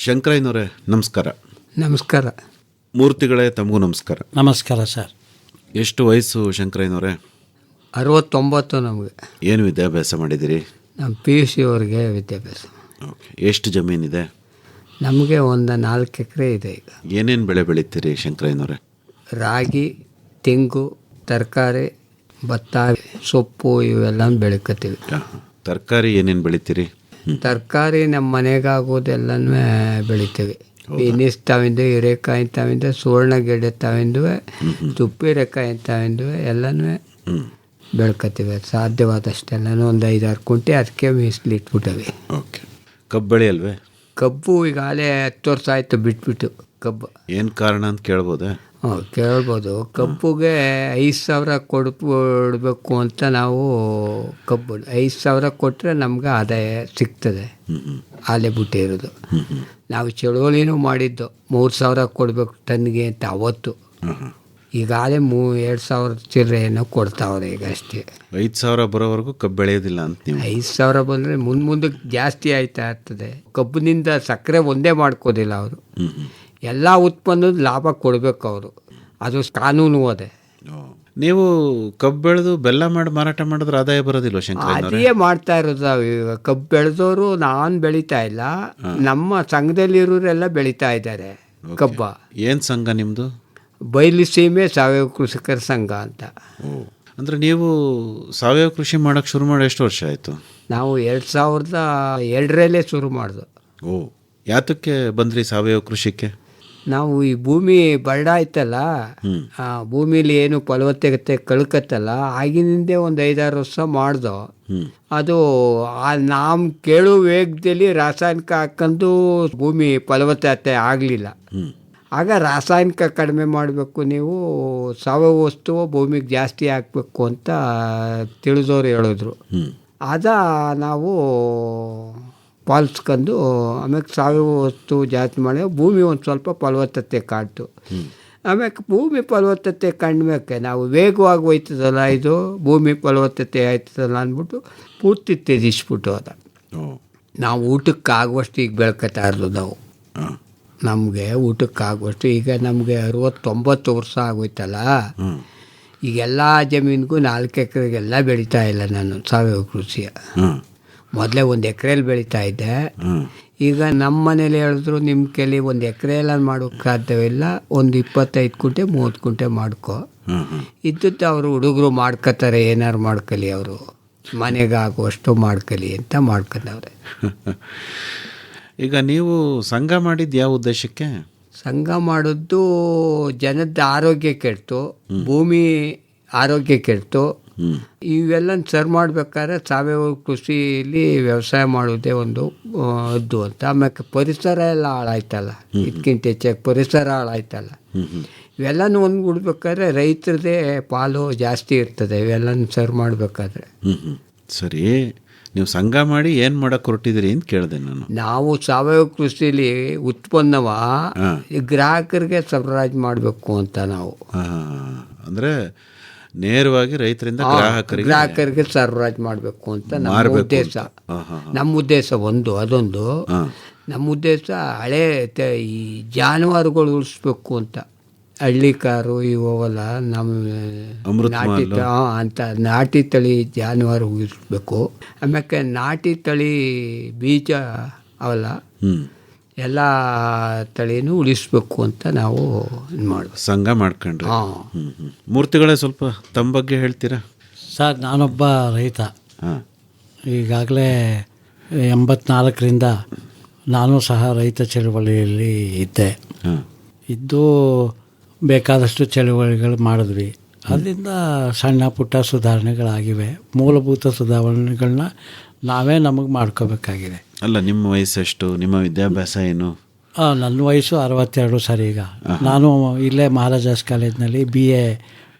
ಶಂಕರಯ್ಯನವರೇ ನಮಸ್ಕಾರ. ನಮಸ್ಕಾರ. ಮೂರ್ತಿಗಳೇ ತಮಗೂ ನಮಸ್ಕಾರ. ನಮಸ್ಕಾರ ಸರ್. ಎಷ್ಟು ವಯಸ್ಸು ಶಂಕರಯ್ಯನವರೇ? 69 ನಮಗೆ. ಏನು ವಿದ್ಯಾಭ್ಯಾಸ ಮಾಡಿದ್ದೀರಿ? ನಮ್ಮ PUC ಅವ್ರಿಗೆ ವಿದ್ಯಾಭ್ಯಾಸ. ಓಕೆ. ಎಷ್ಟು ಜಮೀನಿದೆ? ನಮಗೆ ಒಂದು 4 ಎಕರೆ ಇದೆ. ಈಗ ಏನೇನು ಬೆಳೆ ಬೆಳೀತೀರಿ ಶಂಕರಯ್ಯನವರೇ? ರಾಗಿ, ತೆಂಗು, ತರಕಾರಿ, ಭತ್ತ, ಸೊಪ್ಪು ಇವೆಲ್ಲ ಬೆಳ್ಕೊತೀವಿ. ತರಕಾರಿ ಏನೇನು ಬೆಳಿತೀರಿ? ತರಕಾರಿ ನಮ್ಮ ಮನೆಗಾಗೋದೆಲ್ಲನೂ ಬೆಳಿತೀವಿ. ಬೀನಿಸ್ ತಾವಿಂದು, ಹೀರೆಕಾಯಿ ತಾವಿಂದು, ಸುವರ್ಣಗೆಡ್ಡೆ ತಾವಿಂದು, ತುಪ್ಪಿರೆಕಾಯಿ ತಾವಿಂದು ಎಲ್ಲನೂ ಬೆಳ್ಕೊತೀವಿ. ಸಾಧ್ಯವಾದಷ್ಟೆಲ್ಲನೂ ಒಂದು 5-6 ಕುಂಟೆ ಅದಕ್ಕೆ ಮೀಸಲಿಟ್ಬಿಟ್ಟವೆ. ಓಕೆ. ಕಬ್ಬು ಬೆಳೆಯಲ್ವೇ? ಕಬ್ಬು ಈಗಾಗಲೇ 10 ವರ್ಷ ಆಯಿತು ಬಿಟ್ಬಿಟ್ಟು. ಕಬ್ಬು ಏನು ಕಾರಣ ಅಂತ ಕೇಳ್ಬೋದಾ? ಕೇಳ್ಬೋದು. ಕಬ್ಬುಗೆ 5,000 ಕೊಡಬೇಕು ಅಂತ ನಾವು ಕಬ್ಬು 5,000 ಕೊಟ್ಟರೆ ನಮ್ಗೆ ಆದಾಯ ಸಿಗ್ತದೆ. ಆಲೆ ಬುಟ್ಟಿ ಇರೋದು. ನಾವು ಚಳುವಳಿನೂ ಮಾಡಿದ್ದು 3,000 ಕೊಡಬೇಕು ಟನ್ಗೆ ಅಂತ ಅವತ್ತು. ಈಗಾಗಲೇ 2,000 ಚಿಲ್ಲರೆ ಏನೋ ಕೊಡ್ತಾವ್ರೆ ಈಗ ಅಷ್ಟೇ. 5,000 ಬರೋವರೆಗೂ ಕಬ್ಬು ಬೆಳೆಯೋದಿಲ್ಲ ಅಂತ ನೀವು? 5,000 ಬಂದರೆ ಮುಂದಕ್ಕೆ ಜಾಸ್ತಿ ಆಯ್ತಾ ಇರ್ತದೆ. ಕಬ್ಬಿನಿಂದ ಸಕ್ಕರೆ ಒಂದೇ ಮಾಡ್ಕೋದಿಲ್ಲ ಅವರು. ಎಲ್ಲ ಉತ್ಪನ್ನದ ಲಾಭ ಕೊಡಬೇಕು ಅವರು. ಅದು ಕಾನೂನು ಅದೇ. ನೀವು ಕಬ್ಬು ಬೆಳೆದು ಬೆಲ್ಲ ಮಾಡಿ ಮಾರಾಟ ಮಾಡಿದ್ರೆ ಆದಾಯ ಬರೋದಿಲ್ಲ ಶಂಕರಯ್ಯನವರೇ? ಅದೇ ಮಾಡ್ತಾ ಇರೋದು ನಾವು ಈಗ. ಕಬ್ಬು ಬೆಳೆದವರು ನಾನು ಬೆಳೀತಾ ಇಲ್ಲ, ನಮ್ಮ ಸಂಘದಲ್ಲಿರೋರೆಲ್ಲ ಬೆಳೀತಾ ಇದ್ದಾರೆ ಕಬ್ಬ. ಏನು ಸಂಘ ನಿಮ್ಮದು? ಬಯಲು ಸೀಮೆ ಸಾವಯವ ಕೃಷಿಕರ ಸಂಘ ಅಂತ. ಅಂದರೆ ನೀವು ಸಾವಯವ ಕೃಷಿ ಮಾಡೋಕ್ಕೆ ಶುರು ಮಾಡಿ ಎಷ್ಟು ವರ್ಷ ಆಯಿತು? ನಾವು 2002ರಲ್ಲೇ ಶುರು ಮಾಡಿದ್ವು. ಓ, ಯಾತಕ್ಕೆ ಬಂದ್ರಿ ಸಾವಯವ ಕೃಷಿಗೆ? ನಾವು ಈ ಭೂಮಿ ಬರಡ ಆಯ್ತಲ್ಲ, ಭೂಮಿಲಿ ಏನು ಫಲವತ್ತತೆ ಕಳ್ಕತ್ತಲ್ಲ, ಆಗಿನಿಂದೆ ಒಂದು 5-6 ವರ್ಷ ಮಾಡ್ದೋ. ಅದು ನಾವು ಕೇಳೋ ವೇಗದಲ್ಲಿ ರಾಸಾಯನಿಕ ಹಾಕೊಂಡು ಭೂಮಿ ಫಲವತ್ತತೆ ಆಗಲಿಲ್ಲ. ಆಗ ರಾಸಾಯನಿಕ ಕಡಿಮೆ ಮಾಡಬೇಕು, ನೀವು ಸಾವಯವ ವಸ್ತು ಭೂಮಿಗೆ ಜಾಸ್ತಿ ಹಾಕಬೇಕು ಅಂತ ತಿಳಿದವ್ರು ಹೇಳಿದ್ರು. ಅದ ನಾವು ಪಾಲಿಸ್ಕೊಂಡು ಆಮೇಲೆ ಸಾವಯವ ವಸ್ತು ಜಾಸ್ತಿ ಮಾಡಿ ಭೂಮಿ ಒಂದು ಸ್ವಲ್ಪ ಫಲವತ್ತತೆ ಕಾಣ್ತು. ಆಮೇಲೆ ಭೂಮಿ ಫಲವತ್ತತೆ ಕಂಡ್ಮೇಲೆ ನಾವು ವೇಗವಾಗಿ ಹೋಯ್ತದಲ್ಲ, ಇದು ಭೂಮಿ ಫಲವತ್ತತೆ ಆಯ್ತದಲ್ಲ ಅಂದ್ಬಿಟ್ಟು ಪೂರ್ತಿ ತ್ಯಜಿಸ್ಬಿಟ್ಟು ಅದ. ನಾವು ಊಟಕ್ಕೆ ಆಗುವಷ್ಟು ಈಗ ಬೆಳ್ಕೊತಾ ಇರೋದು ನಾವು. ನಮಗೆ ಊಟಕ್ಕೆ ಆಗುವಷ್ಟು. ಈಗ ನಮಗೆ 60-90 ವರ್ಷ ಆಗೋಯ್ತಲ್ಲ, ಈಗೆಲ್ಲ ಜಮೀನಿಗೂ 4 ಎಕರೆಗೆಲ್ಲ ಬೆಳೀತಾ ಇಲ್ಲ ನಾನು ಸಾವಯವ ಕೃಷಿಯ. ಮೊದಲೇ 1 ಎಕರೆಯಲ್ಲಿ ಬೆಳೀತಾ ಇದ್ದೆ. ಈಗ ನಮ್ಮ ಮನೇಲಿ ಹೇಳಿದ್ರು, ನಿಮ್ಮ ಕೈಲಿ 1 ಎಕರೆ ಎಲ್ಲ ಮಾಡೋಕ್ಕೆ ಸಾಧ್ಯವಿಲ್ಲ, ಒಂದು 25 ಕುಂಟೆ 30 ಕುಂಟೆ ಮಾಡ್ಕೊ. ಇದ್ದದ್ದು ಅವರು ಹುಡುಗರು ಮಾಡ್ಕೋತಾರೆ, ಏನಾರು ಮಾಡ್ಕೊಳ್ಳಿ, ಅವರು ಮನೆಗೆ ಆಗುವಷ್ಟು ಮಾಡ್ಕೊಳ್ಳಿ ಅಂತ ಮಾಡ್ಕೊಂಡವ್ರೆ. ಈಗ ನೀವು ಸಂಘ ಮಾಡಿದ್ದು ಯಾವ ಉದ್ದೇಶಕ್ಕೆ? ಸಂಘ ಮಾಡಿದ್ದು ಜನದ ಆರೋಗ್ಯ ಕೆಡ್ತು, ಭೂಮಿ ಆರೋಗ್ಯ ಕೆಡ್ತು. ಇವೆಲ್ಲ ಸರಿ ಮಾಡ್ಬೇಕಾದ್ರೆ ಸಾವಯವ ಕೃಷಿಲಿ ವ್ಯವಸಾಯ ಮಾಡೋದೇ ಒಂದು ಇದ್ದು ಅಂತ. ಆಮೇಲೆ ಪರಿಸರ ಎಲ್ಲ ಹಾಳಾಯ್ತಲ್ಲ, ಇದಕ್ಕಿಂತ ಹೆಚ್ಚಾಗಿ ಪರಿಸರ ಹಾಳಾಯ್ತಲ್ಲ. ಇವೆಲ್ಲನೂ ಒಂದ್ಬಿಡ್ಬೇಕಾದ್ರೆ ರೈತರದೇ ಪಾಲು ಜಾಸ್ತಿ ಇರ್ತದೆ, ಇವೆಲ್ಲನೂ ಸರಿ ಮಾಡಬೇಕಾದ್ರೆ. ಸರಿ, ನೀವು ಸಂಘ ಮಾಡಿ ಏನು ಮಾಡೋಕ್ಕೆ ಹೊರಟಿದ್ದೀರಿ ಅಂತ ಕೇಳಿದೆ ನಾನು. ನಾವು ಸಾವಯವ ಕೃಷಿಲಿ ಉತ್ಪನ್ನವ ಗ್ರಾಹಕರಿಗೆ ಸರಬರಾಜು ಮಾಡಬೇಕು ಅಂತ ನಾವು. ಅಂದರೆ ನೇರವಾಗಿ ರೈತರಿಂದ ಗ್ರಾಹಕರಿಗೆ ಸರಬರಾಜು ಮಾಡಬೇಕು ಅಂತ ನಮ್ಮ ಉದ್ದೇಶ. ನಮ್ಮ ಉದ್ದೇಶ ಅದೊಂದು ನಮ್ಮ ಉದ್ದೇಶ. ಹಳೆ ಈ ಜಾನುವಾರುಗಳು ಉಳಿಸ್ಬೇಕು ಅಂತ. ಹಳ್ಳಿ ಕಾರು ಇವಲ್ಲ, ನಮ್ಮ ನಾಟಿ ತಳಿ ಜಾನುವಾರು ಉಳಿಸ್ಬೇಕು. ಆಮೇಲೆ ನಾಟಿ ತಳಿ ಬೀಜ ಅವಲ್ಲ, ಎಲ್ಲ ತಳಿನೂ ಉಳಿಸ್ಬೇಕು ಅಂತ ನಾವು ಮಾಡ್ಬೇಕು, ಸಂಘ ಮಾಡ್ಕೊಂಡ್ರೆ. ಮೂರ್ತಿಗಳೇ ಸ್ವಲ್ಪ ತಮ್ಮ ಬಗ್ಗೆ ಹೇಳ್ತೀರಾ? ಸರ್, ನಾನೊಬ್ಬ ರೈತ. ಈಗಾಗಲೇ 84ರಿಂದ ನಾನು ಸಹ ರೈತ ಚಳವಳಿಯಲ್ಲಿ ಇದ್ದು ಬೇಕಾದಷ್ಟು ಚಳವಳಿಗಳು ಮಾಡಿದ್ವಿ. ಅದರಿಂದ ಸಣ್ಣ ಪುಟ್ಟ ಸುಧಾರಣೆಗಳಾಗಿವೆ. ಮೂಲಭೂತ ಸುಧಾರಣೆಗಳನ್ನ ನಾವೇ ನಮಗೆ ಮಾಡ್ಕೋಬೇಕಾಗಿದೆ. ಅಲ್ಲ, ನಿಮ್ಮ ವಯಸ್ಸೆಷ್ಟು? ನಿಮ್ಮ ವಿದ್ಯಾಭ್ಯಾಸ ಏನು? ನನ್ನ ವಯಸ್ಸು 62 ಸರ್. ಈಗ ನಾನು ಇಲ್ಲೇ ಮಹಾರಾಜಾಸ್ ಕಾಲೇಜಿನಲ್ಲಿ BA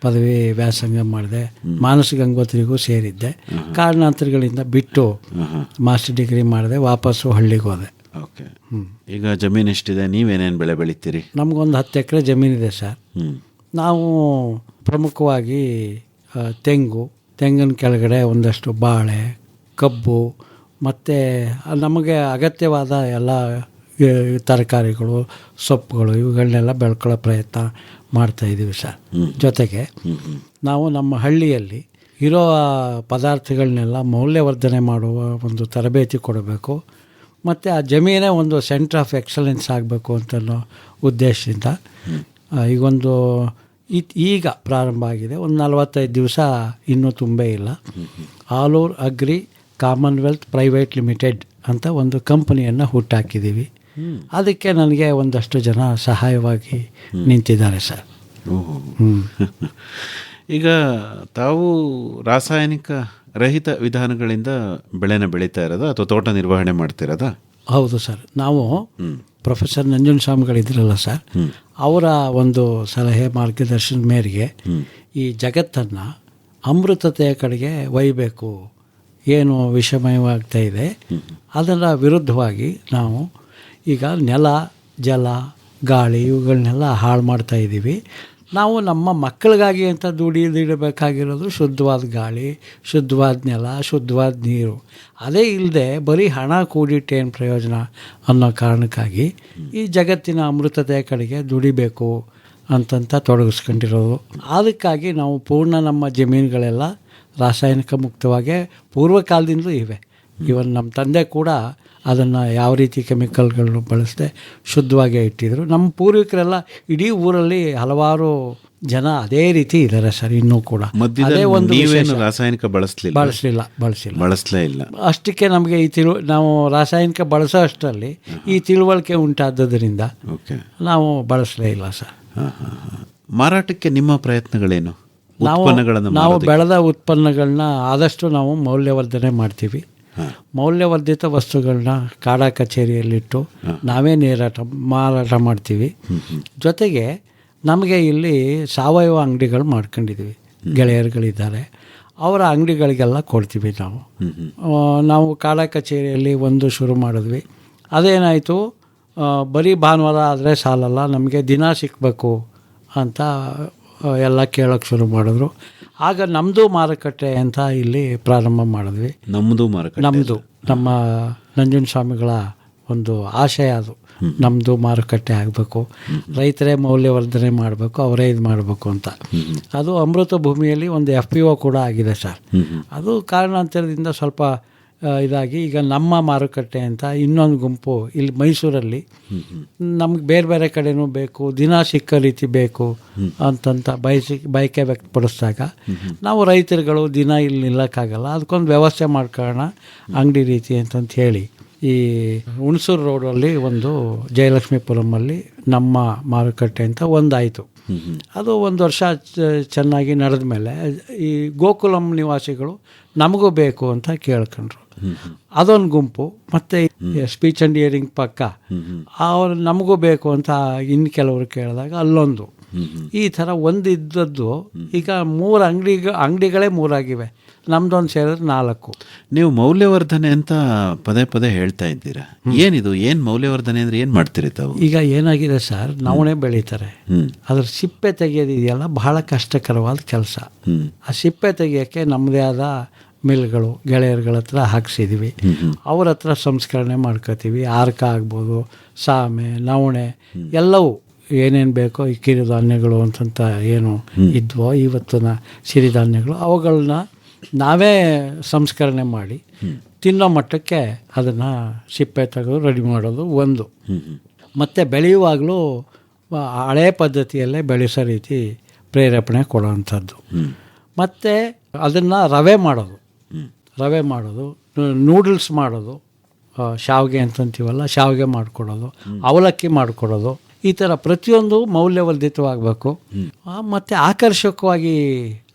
ಪದವಿ ವ್ಯಾಸಂಗ ಮಾಡಿದೆ. ಮಾನಸ ಗಂಗೋತ್ರಿಗೂ ಸೇರಿದ್ದೆ. ಕಾರಣಾಂತರಗಳಿಂದ ಬಿಟ್ಟು ಮಾಸ್ಟರ್ ಡಿಗ್ರಿ ಮಾಡಿದೆ, ವಾಪಸ್ಸು ಹಳ್ಳಿಗೆ ಹೋದೆ. ಓಕೆ. ಈಗ ಜಮೀನು ಎಷ್ಟಿದೆ? ನೀವೇನೇನು ಬೆಳೆ ಬೆಳಿತೀರಿ? ನಮಗೊಂದು 10 ಎಕರೆ ಜಮೀನಿದೆ ಸರ್. ನಾವು ಪ್ರಮುಖವಾಗಿ ತೆಂಗಿನ ಕೆಳಗಡೆ ಒಂದಷ್ಟು ಬಾಳೆ, ಕಬ್ಬು ಮತ್ತು ನಮಗೆ ಅಗತ್ಯವಾದ ಎಲ್ಲ ತರಕಾರಿಗಳು, ಸೊಪ್ಪುಗಳು ಇವುಗಳನ್ನೆಲ್ಲ ಬೆಳ್ಕೊಳ್ಳೋ ಪ್ರಯತ್ನ ಮಾಡ್ತಾಯಿದ್ದೀವಿ ಸರ್. ಜೊತೆಗೆ ನಾವು ನಮ್ಮ ಹಳ್ಳಿಯಲ್ಲಿ ಇರೋ ಪದಾರ್ಥಗಳನ್ನೆಲ್ಲ ಮೌಲ್ಯವರ್ಧನೆ ಮಾಡುವ ಒಂದು ತರಬೇತಿ ಕೊಡಬೇಕು. ಮತ್ತು ಆ ಜಮೀನೇ ಒಂದು ಸೆಂಟರ್ ಆಫ್ ಎಕ್ಸಲೆನ್ಸ್ ಆಗಬೇಕು ಅಂತನ್ನೋ ಉದ್ದೇಶದಿಂದ ಈಗೊಂದು ಈಗ ಪ್ರಾರಂಭ ಆಗಿದೆ. ಒಂದು 45 ದಿವಸ ಇನ್ನೂ ತುಂಬೇ ಇಲ್ಲ. Alur agri Commonwealth private limited ಅಂತ ಒಂದು ಕಂಪನಿಯನ್ನು ಹುಟ್ಟಾಕಿದ್ದೀವಿ. ಅದಕ್ಕೆ ನನಗೆ ಒಂದಷ್ಟು ಜನ ಸಹಾಯವಾಗಿ ನಿಂತಿದ್ದಾರೆ ಸರ್. ಈಗ ತಾವು ರಾಸಾಯನಿಕ ರಹಿತ ವಿಧಾನಗಳಿಂದ ಬೆಳೆನ ಬೆಳೀತಾ ಇರೋದಾ ಅಥವಾ ತೋಟ ನಿರ್ವಹಣೆ ಮಾಡ್ತಿರೋದಾ? ಹೌದು ಸರ್. ನಾವು ಪ್ರೊಫೆಸರ್ ನಂಜುಂಡಸ್ವಾಮಿಗಳಿದ್ರಲ್ಲ ಸರ್, ಅವರ ಒಂದು ಸಲಹೆ ಮಾರ್ಗದರ್ಶನದ ಮೇರೆಗೆ ಈ ಜಗತ್ತನ್ನು ಅಮೃತತೆಯ ಕಡೆಗೆ ಒಯ್ಯಬೇಕು, ಏನು ವಿಷಮಯವಾಗ್ತಾ ಇದೆ ಅದರ ವಿರುದ್ಧವಾಗಿ ನಾವು ಈಗ ನೆಲ, ಜಲ, ಗಾಳಿ ಇವುಗಳನ್ನೆಲ್ಲ ಹಾಳು ಮಾಡ್ತಾ ಇದ್ದೀವಿ. ನಾವು ನಮ್ಮ ಮಕ್ಕಳಿಗಾಗಿ ಅಂತ ದುಡಿಯಬೇಕಾಗಿರೋದು ಶುದ್ಧವಾದ ಗಾಳಿ, ಶುದ್ಧವಾದ ನೆಲ, ಶುದ್ಧವಾದ ನೀರು. ಅದೇ ಇಲ್ಲದೆ ಬರೀ ಹಣ ಕೂಡಿಟ್ಟೇನು ಪ್ರಯೋಜನ ಅನ್ನೋ ಕಾರಣಕ್ಕಾಗಿ ಈ ಜಗತ್ತಿನ ಅಮೃತತೆಯ ಕಡೆಗೆ ದುಡಿಬೇಕು ಅಂತಂತ ತೊಡಗಿಸ್ಕೊಂಡಿರೋದು. ಅದಕ್ಕಾಗಿ ನಾವು ಪೂರ್ಣ ನಮ್ಮ ಜಮೀನುಗಳೆಲ್ಲ ರಾಸಾಯನಿಕ ಮುಕ್ತವಾಗೇ ಪೂರ್ವಕಾಲದಿಂದಲೂ ಇವೆ. ಇವನ್ ನಮ್ಮ ತಂದೆ ಕೂಡ ಅದನ್ನು ಯಾವ ರೀತಿ ಕೆಮಿಕಲ್ಗಳನ್ನು ಬಳಸದೆ ಶುದ್ಧವಾಗೇ ಇಟ್ಟಿದ್ರು. ನಮ್ಮ ಪೂರ್ವಿಕರೆಲ್ಲ ಇಡೀ ಊರಲ್ಲಿ ಹಲವಾರು ಜನ ಅದೇ ರೀತಿ ಇದ್ದಾರೆ ಸರ್. ಇನ್ನೂ ಕೂಡ ಅದೇ ಒಂದು ರಾಸಾಯನಿಕ ಬಳಸಲೇ ಇಲ್ಲ. ಅಷ್ಟಕ್ಕೆ ನಮಗೆ ನಾವು ರಾಸಾಯನಿಕ ಬಳಸೋ ಅಷ್ಟರಲ್ಲಿ ಈ ತಿಳುವಳಿಕೆ ಉಂಟಾದ್ದರಿಂದ ನಾವು ಬಳಸಲೇ ಇಲ್ಲ ಸರ್. ಮಾರಾಟಕ್ಕೆ ನಿಮ್ಮ ಪ್ರಯತ್ನಗಳೇನು? ನಾವು ಬೆಳೆದ ಉತ್ಪನ್ನಗಳನ್ನ ಆದಷ್ಟು ನಾವು ಮೌಲ್ಯವರ್ಧನೆ ಮಾಡ್ತೀವಿ. ಮೌಲ್ಯವರ್ಧಿತ ವಸ್ತುಗಳನ್ನ ಕಾಡ ಕಚೇರಿಯಲ್ಲಿಟ್ಟು ನಾವೇ ಮಾರಾಟ ಮಾಡ್ತೀವಿ. ಜೊತೆಗೆ ನಮಗೆ ಇಲ್ಲಿ ಸಾವಯವ ಅಂಗಡಿಗಳು ಮಾಡ್ಕೊಂಡಿದ್ದೀವಿ, ಗೆಳೆಯರುಗಳಿದ್ದಾರೆ, ಅವರ ಅಂಗಡಿಗಳಿಗೆಲ್ಲ ಕೊಡ್ತೀವಿ ನಾವು. ಕಾಡ ಕಚೇರಿಯಲ್ಲಿ ಒಂದು ಶುರು ಮಾಡಿದ್ವಿ. ಅದೇನಾಯಿತು, ಬರೀ ಭಾನುವಾರ ಆದರೆ ಸಾಲಲ್ಲ, ನಮಗೆ ದಿನ ಸಿಕ್ಕಬೇಕು ಅಂತ ಎಲ್ಲ ಕೇಳೋಕ್ಕೆ ಶುರು ಮಾಡಿದ್ರು. ಆಗ ನಮ್ಮದು ಮಾರುಕಟ್ಟೆ ಅಂತ ಇಲ್ಲಿ ಪ್ರಾರಂಭ ಮಾಡಿದ್ವಿ. ನಮ್ಮದು ನಮ್ಮ ನಂಜುಂಡಸ್ವಾಮಿಗಳ ಒಂದು ಆಶಯ ಅದು. ನಮ್ಮದು ಮಾರುಕಟ್ಟೆ ಆಗಬೇಕು, ರೈತರೇ ಮೌಲ್ಯವರ್ಧನೆ ಮಾಡಬೇಕು, ಅವರೇ ಇದು ಮಾಡಬೇಕು ಅಂತ. ಅದು ಅಮೃತ ಭೂಮಿಯಲ್ಲಿ ಒಂದು FPO ಕೂಡ ಆಗಿದೆ ಸರ್. ಅದು ಕಾರಣಾಂತರದಿಂದ ಸ್ವಲ್ಪ ಇದಾಗಿ ಈಗ ನಮ್ಮ ಮಾರುಕಟ್ಟೆ ಅಂತ ಇನ್ನೊಂದು ಗುಂಪು ಇಲ್ಲಿ ಮೈಸೂರಲ್ಲಿ ನಮ್ಗೆ ಬೇರೆ ಬೇರೆ ಕಡೆನೂ ಬೇಕು, ದಿನ ಸಿಕ್ಕ ರೀತಿ ಬೇಕು ಅಂತಂತ ಬಯಕೆ ವ್ಯಕ್ತಪಡಿಸಿದಾಗ ನಾವು ರೈತರುಗಳು ದಿನ ಇಲ್ಲಿ ನಿಲ್ಲಕ್ಕಾಗಲ್ಲ, ಅದಕ್ಕೊಂದು ವ್ಯವಸ್ಥೆ ಮಾಡ್ಕೊಳ್ಳೋಣ ಅಂಗಡಿ ರೀತಿ ಅಂತಂತ ಹೇಳಿ ಈ ಹುಣಸೂರು ರೋಡಲ್ಲಿ ಒಂದು ಜಯಲಕ್ಷ್ಮೀಪುರಮಲ್ಲಿ ನಮ್ಮ ಮಾರುಕಟ್ಟೆ ಅಂತ ಒಂದಾಯಿತು. ಅದು ಒಂದು ವರ್ಷ ಚೆನ್ನಾಗಿ ನಡೆದ ಮೇಲೆ ಈ ಗೋಕುಲಂ ನಿವಾಸಿಗಳು ನಮಗೂ ಬೇಕು ಅಂತ ಕೇಳ್ಕೊಂಡ್ರು. ಅದೊಂದು ಗುಂಪು. ಮತ್ತು ಸ್ಪೀಚ್ ಆ್ಯಂಡ್ ಹಿಯರಿಂಗ್ ಪಕ್ಕ ಅವ್ರು ನಮಗೂ ಬೇಕು ಅಂತ ಇನ್ನು ಕೆಲವರು ಕೇಳಿದಾಗ ಅಲ್ಲೊಂದು. ಈ ಥರ ಒಂದಿದ್ದದ್ದು ಈಗ 3 ಅಂಗಡಿಗಳೇ 3 ಆಗಿವೆ. ನಮ್ದೊಂದು ಸೇರಿದ್ರೆ 4. ನೀವು ಮೌಲ್ಯವರ್ಧನೆ ಅಂತ ಪದೇ ಪದೇ ಹೇಳ್ತಾ ಇದ್ದೀರಾ, ಏನಿದು? ಏನು ಮೌಲ್ಯವರ್ಧನೆ ಅಂದರೆ ಏನು ಮಾಡ್ತೀರಿ ತಾವು? ಈಗ ಏನಾಗಿದೆ ಸರ್, ನವಣೆ ಬೆಳೀತಾರೆ, ಅದ್ರ ಸಿಪ್ಪೆ ತೆಗೆಯೋದಿದೆಯಲ್ಲ ಬಹಳ ಕಷ್ಟಕರವಾದ ಕೆಲಸ. ಆ ಸಿಪ್ಪೆ ತೆಗಿಯೋಕ್ಕೆ ನಮ್ಮದೇ ಆದ ಮಿಲ್ಗಳು ಗೆಳೆಯರುಗಳ ಹತ್ರ ಹಾಕ್ಸಿದ್ದೀವಿ. ಅವ್ರ ಹತ್ರ ಸಂಸ್ಕರಣೆ ಮಾಡ್ಕೋತೀವಿ. ಆರ್ಕ ಆಗ್ಬೋದು, ಸಾಮೆ, ನವಣೆ ಎಲ್ಲವೂ ಏನೇನು ಬೇಕೋ ಈ ಕಿರುಧಾನ್ಯಗಳು ಅಂತಂತ ಏನು ಇದ್ವೋ ಇವತ್ತಿನ ಸಿರಿಧಾನ್ಯಗಳು ಅವುಗಳನ್ನ ನಾವೇ ಸಂಸ್ಕರಣೆ ಮಾಡಿ ತಿನ್ನೋ ಮಟ್ಟಕ್ಕೆ ಅದನ್ನು ಸಿಪ್ಪೆ ತೆಗೆದು ರೆಡಿ ಮಾಡೋದು ಒಂದು. ಮತ್ತು ಬೆಳೆಯುವಾಗಲೂ ಹಳೆ ಪದ್ಧತಿಯಲ್ಲೇ ಬೆಳೆಸೋ ರೀತಿ ಪ್ರೇರೇಪಣೆ ಕೊಡೋವಂಥದ್ದು. ಮತ್ತು ಅದನ್ನು ರವೆ ಮಾಡೋದು, ನೂಡಲ್ಸ್ ಮಾಡೋದು, ಶಾವಿಗೆ ಅಂತಂತೀವಲ್ಲ ಶಾವಿಗೆ ಮಾಡಿಕೊಡೋದು, ಅವಲಕ್ಕಿ ಮಾಡಿಕೊಡೋದು, ಈ ಥರ ಪ್ರತಿಯೊಂದು ಮೌಲ್ಯವರ್ಧಿತವಾಗಬೇಕು. ಮತ್ತು ಆಕರ್ಷಕವಾಗಿ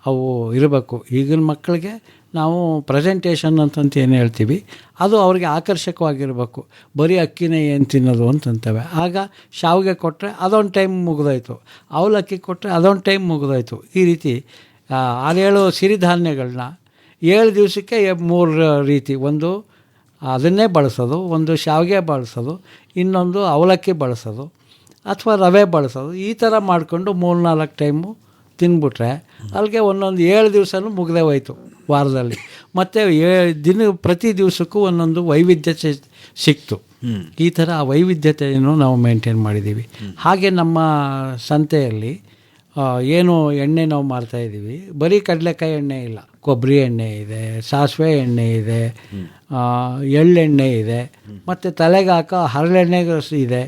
ಅವು ಇರಬೇಕು. ಈಗಿನ ಮಕ್ಕಳಿಗೆ ನಾವು ಪ್ರೆಸೆಂಟೇಷನ್ ಅಂತಂತ ಏನು ಹೇಳ್ತೀವಿ ಅದು ಅವ್ರಿಗೆ ಆಕರ್ಷಕವಾಗಿರಬೇಕು. ಬರೀ ಅಕ್ಕಿನೇ ಏನು ತಿನ್ನೋದು ಅಂತಂತೇವೆ. ಆಗ ಶಾವಿಗೆ ಕೊಟ್ಟರೆ ಅದೊಂದು ಟೈಮ್ ಮುಗಿದೋಯ್ತು, ಅವಲಕ್ಕಿ ಕೊಟ್ಟರೆ ಅದೊಂದು ಟೈಮ್ ಮುಗಿದೋಯ್ತು. ಈ ರೀತಿ 6-7 ಸಿರಿಧಾನ್ಯಗಳನ್ನ 7 ದಿವಸಕ್ಕೆ 3 ರೀತಿ, ಒಂದು ಅದನ್ನೇ ಬಳಸೋದು, ಒಂದು ಶಾವಿಗೆ ಬಳಸೋದು, ಇನ್ನೊಂದು ಅವಲಕ್ಕಿ ಬಳಸೋದು ಅಥವಾ ರವೆ ಬಳಸೋದು. ಈ ಥರ ಮಾಡಿಕೊಂಡು 3-4 ಟೈಮು ತಿಂದ್ಬಿಟ್ರೆ ಅಲ್ಲಿಗೆ ಒಂದೊಂದು 7 ದಿವಸನೂ ಮುಗ್ದೇ ಹೋಯ್ತು ವಾರದಲ್ಲಿ. ಮತ್ತು ಪ್ರತಿ ದಿವಸಕ್ಕೂ ಒಂದೊಂದು ವೈವಿಧ್ಯತೆ ಸಿಕ್ತು. ಈ ಥರ ವೈವಿಧ್ಯತೆಯನ್ನು ನಾವು ಮೇಂಟೈನ್ ಮಾಡಿದ್ದೀವಿ. ಹಾಗೆ ನಮ್ಮ ಸಂತೆಯಲ್ಲಿ ಏನು ಎಣ್ಣೆ ನಾವು ಮಾರ್ತಾಯಿದ್ದೀವಿ, ಬರೀ ಕಡಲೆಕಾಯಿ ಎಣ್ಣೆ ಇಲ್ಲ, ಕೊಬ್ಬರಿ ಎಣ್ಣೆ ಇದೆ, ಸಾಸಿವೆ ಎಣ್ಣೆ ಇದೆ, ಎಳ್ಳೆಣ್ಣೆ ಇದೆ, ಮತ್ತು ತಲೆಗೆ ಹಾಕೋ ಹರಳೆಣ್ಣೆ ಇದೆ.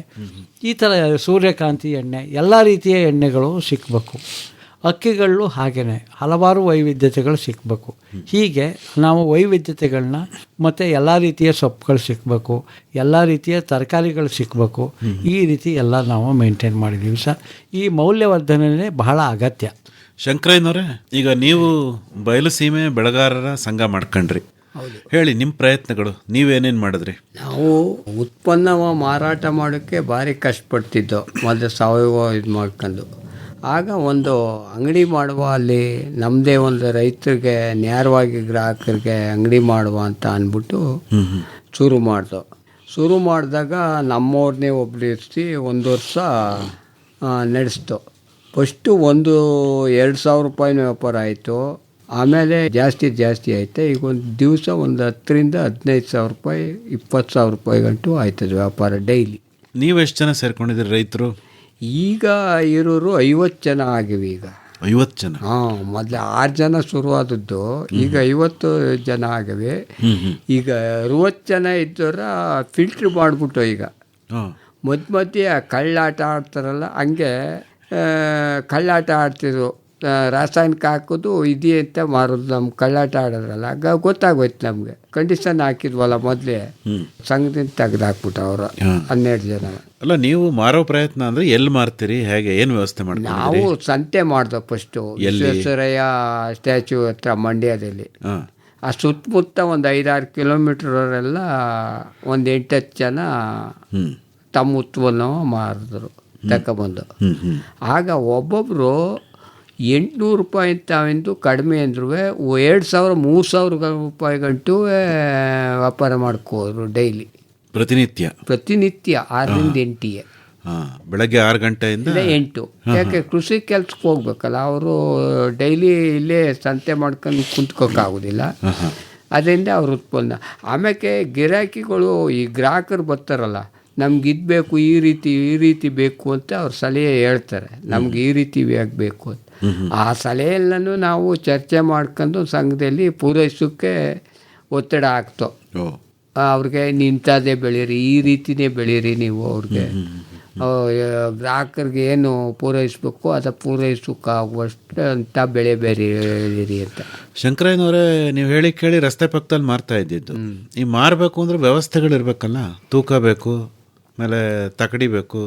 ಈ ಥರ ಸೂರ್ಯಕಾಂತಿ ಎಣ್ಣೆ, ಎಲ್ಲ ರೀತಿಯ ಎಣ್ಣೆಗಳು ಸಿಕ್ಕಬೇಕು. ಅಕ್ಕಿಗಳು ಹಾಗೆಯೇ ಹಲವಾರು ವೈವಿಧ್ಯತೆಗಳು ಸಿಕ್ಕಬೇಕು. ಹೀಗೆ ನಾವು ವೈವಿಧ್ಯತೆಗಳನ್ನ ಮತ್ತು ಎಲ್ಲ ರೀತಿಯ ಸೊಪ್ಪುಗಳು ಸಿಕ್ಕಬೇಕು, ಎಲ್ಲ ರೀತಿಯ ತರಕಾರಿಗಳು ಸಿಕ್ಕಬೇಕು. ಈ ರೀತಿ ಎಲ್ಲ ನಾವು ಮೇಂಟೈನ್ ಮಾಡಿದ್ದೀವಿ ಸರ್. ಈ ಮೌಲ್ಯವರ್ಧನೆ ಬಹಳ ಅಗತ್ಯ. ಶಂಕರಯ್ಯನವರೇ, ಈಗ ನೀವು ಬಯಲು ಸೀಮೆ ಬೆಳೆಗಾರರ ಸಂಘ ಮಾಡ್ಕೊಂಡ್ರಿ, ಹೇಳಿ ನಿಮ್ಮ ಪ್ರಯತ್ನಗಳು, ನೀವೇನೇನು ಮಾಡಿದ್ರಿ? ನಾವು ಉತ್ಪನ್ನ ಮಾರಾಟ ಮಾಡೋಕ್ಕೆ ಭಾರಿ ಕಷ್ಟಪಡ್ತಿದ್ದೋ ಮೊದಲು, ಸಾವಯವ ಇದು ಮಾಡ್ಕೊಂಡು. ಆಗ ಒಂದು ಅಂಗಡಿ ಮಾಡುವ, ಅಲ್ಲಿ ನಮ್ಮದೇ ಒಂದು ರೈತರಿಗೆ ನೇರವಾಗಿ ಗ್ರಾಹಕರಿಗೆ ಅಂಗಡಿ ಮಾಡುವ ಅಂತ ಅಂದ್ಬಿಟ್ಟು ಶುರು ಮಾಡಿದಾಗ ನಮ್ಮವ್ರನ್ನೇ ಒಬ್ರು ಇರಿಸಿ 1 ವರ್ಷ ನಡೆಸ್ತು. ಫಸ್ಟು 2,000 ರೂಪಾಯಿನ ವ್ಯಾಪಾರ ಆಯಿತು. ಆಮೇಲೆ ಜಾಸ್ತಿ ಆಯಿತು. ಈಗ ಒಂದು ದಿವಸ ಒಂದು 10,000 to 15,000 ರೂಪಾಯಿ, 20,000 ರೂಪಾಯಿ ಗಂಟು ಆಯ್ತದೆ ವ್ಯಾಪಾರ ಡೈಲಿ. ನೀವು ಎಷ್ಟು ಜನ ಸೇರ್ಕೊಂಡಿದ್ದೀರಿ ರೈತರು? ಈಗ ಇರೋರು 50 ಜನ ಆಗಿವೆ. ಈಗ 50 ಜನ? ಮೊದಲು 6 ಜನ ಶುರುವಾದದ್ದು, ಈಗ 50 ಜನ ಆಗಿವೆ. ಈಗ 60 ಜನ ಇದ್ದವರ ಫಿಲ್ಟ್ರ್ ಮಾಡಿಬಿಟ್ಟು ಈಗ ಮಧ್ಯೆ ಕಳ್ಳಾಟ ಆಡ್ತಾರಲ್ಲ, ಹಂಗೆ ಕಳ್ಳಾಟ ಆಡ್ತಿದ್ರು. ರಾಸಾಯನಿಕ ಹಾಕೋದು ಇದೆಯೇ ಅಂತ ಮಾರೋದು. ನಮ್ಮ ಕಳ್ಳಾಟ ಆಡೋದ್ರಲ್ಲ, ಆಗ ಗೊತ್ತಾಗೋಯ್ತು ನಮಗೆ. ಕಂಡೀಷನ್ ಹಾಕಿದ್ವಲ್ಲ ಮೊದಲೇ, ಸಂಘದಿಂದ ತೆಗೆದಾಕ್ಬಿಟ್ಟು ಅವರು 12 ಜನ. ಅಲ್ಲ, ನೀವು ಮಾರೋ ಪ್ರಯತ್ನ ಅಂದರೆ ಎಲ್ಲಿ ಮಾರ್ತೀರಿ, ಹೇಗೆ, ಏನು ವ್ಯವಸ್ಥೆ ಮಾಡಿ? ನಾವು ಸಂತೆ ಮಾಡ್ದೋ ಫಸ್ಟು, ವಿಶ್ವೇಶ್ವರಯ್ಯ ಸ್ಟ್ಯಾಚ್ಯೂ ಹತ್ರ ಮಂಡ್ಯದಲ್ಲಿ. ಆ ಸುತ್ತಮುತ್ತ ಒಂದು 5-6 ಕಿಲೋಮೀಟ್ರವರೆಲ್ಲ ಒಂದು 8-10 ಜನ ತಮ್ಮ ಉತ್ಪನ್ನ ಮಾರಿದ್ರು ತಗೊಬಂದು. ಆಗ ಒಬ್ಬೊಬ್ಬರು 800 ರೂಪಾಯಿ ತಾವೆಂದು ಕಡಿಮೆ ಅಂದ್ರೂ 2,000-3,000 ರೂಪಾಯಿ ಗಂಟು ವ್ಯಾಪಾರ ಮಾಡ್ಕೋರು ಡೈಲಿ, ಪ್ರತಿನಿತ್ಯ 6ರಿಂದ 8ಗೆ. ಬೆಳಗ್ಗೆ 6 ಗಂಟೆಯಿಂದ 8. ಯಾಕೆ ಕೃಷಿ ಕೆಲ್ಸಕ್ಕೆ ಹೋಗ್ಬೇಕಲ್ಲ ಅವರು, ಡೈಲಿ ಇಲ್ಲೇ ಸಂತೆ ಮಾಡ್ಕೊಂಡು ಕುಂತ್ಕೋಕ್ಕಾಗೋದಿಲ್ಲ. ಅದರಿಂದ ಅವ್ರ ಉತ್ಪನ್ನ. ಆಮೇಲೆ ಗಿರಾಕಿಗಳು, ಈ ಗ್ರಾಹಕರು ಬರ್ತಾರಲ್ಲ, ನಮ್ಗೆ ಇದು ಬೇಕು, ಈ ರೀತಿ ಬೇಕು ಅಂತ ಅವ್ರು ಸಲಹೆ ಹೇಳ್ತಾರೆ, ನಮ್ಗೆ ಈ ರೀತಿ ಬೇಕು ಅಂತ. ಆ ಸಲಹೆಲ್ಲನೂ ನಾವು ಚರ್ಚೆ ಮಾಡ್ಕೊಂಡು ಸಂಘದಲ್ಲಿ ಪೂರೈಸೋಕ್ಕೆ ಒತ್ತಡ ಆಗ್ತೋ. ಅವ್ರಿಗೆ ಇಂಥದ್ದೇ ಬೆಳೀರಿ, ಈ ರೀತಿಯೇ ಬೆಳೀರಿ ನೀವು, ಅವ್ರಿಗೆ ಗ್ರಾಹಕರಿಗೆ ಏನು ಪೂರೈಸಬೇಕು ಅದು ಪೂರೈಸೋಕ್ಕಾಗುವಷ್ಟು ಅಂತ ಬೆಳೀರಿ ಅಂತ. ಶಂಕರಯ್ಯನವರೇ, ನೀವು ಹೇಳಿ ಕೇಳಿ ರಸ್ತೆ ಪಕ್ಕದಲ್ಲಿ ಮಾರ್ತಾ ಇದ್ದಿದ್ದು. ಈ ಮಾರಬೇಕು ಅಂದ್ರೆ ವ್ಯವಸ್ಥೆಗಳಿರ್ಬೇಕಲ್ಲ, ತೂಕ ಬೇಕು, ಆಮೇಲೆ ತಕಡಿ ಬೇಕು,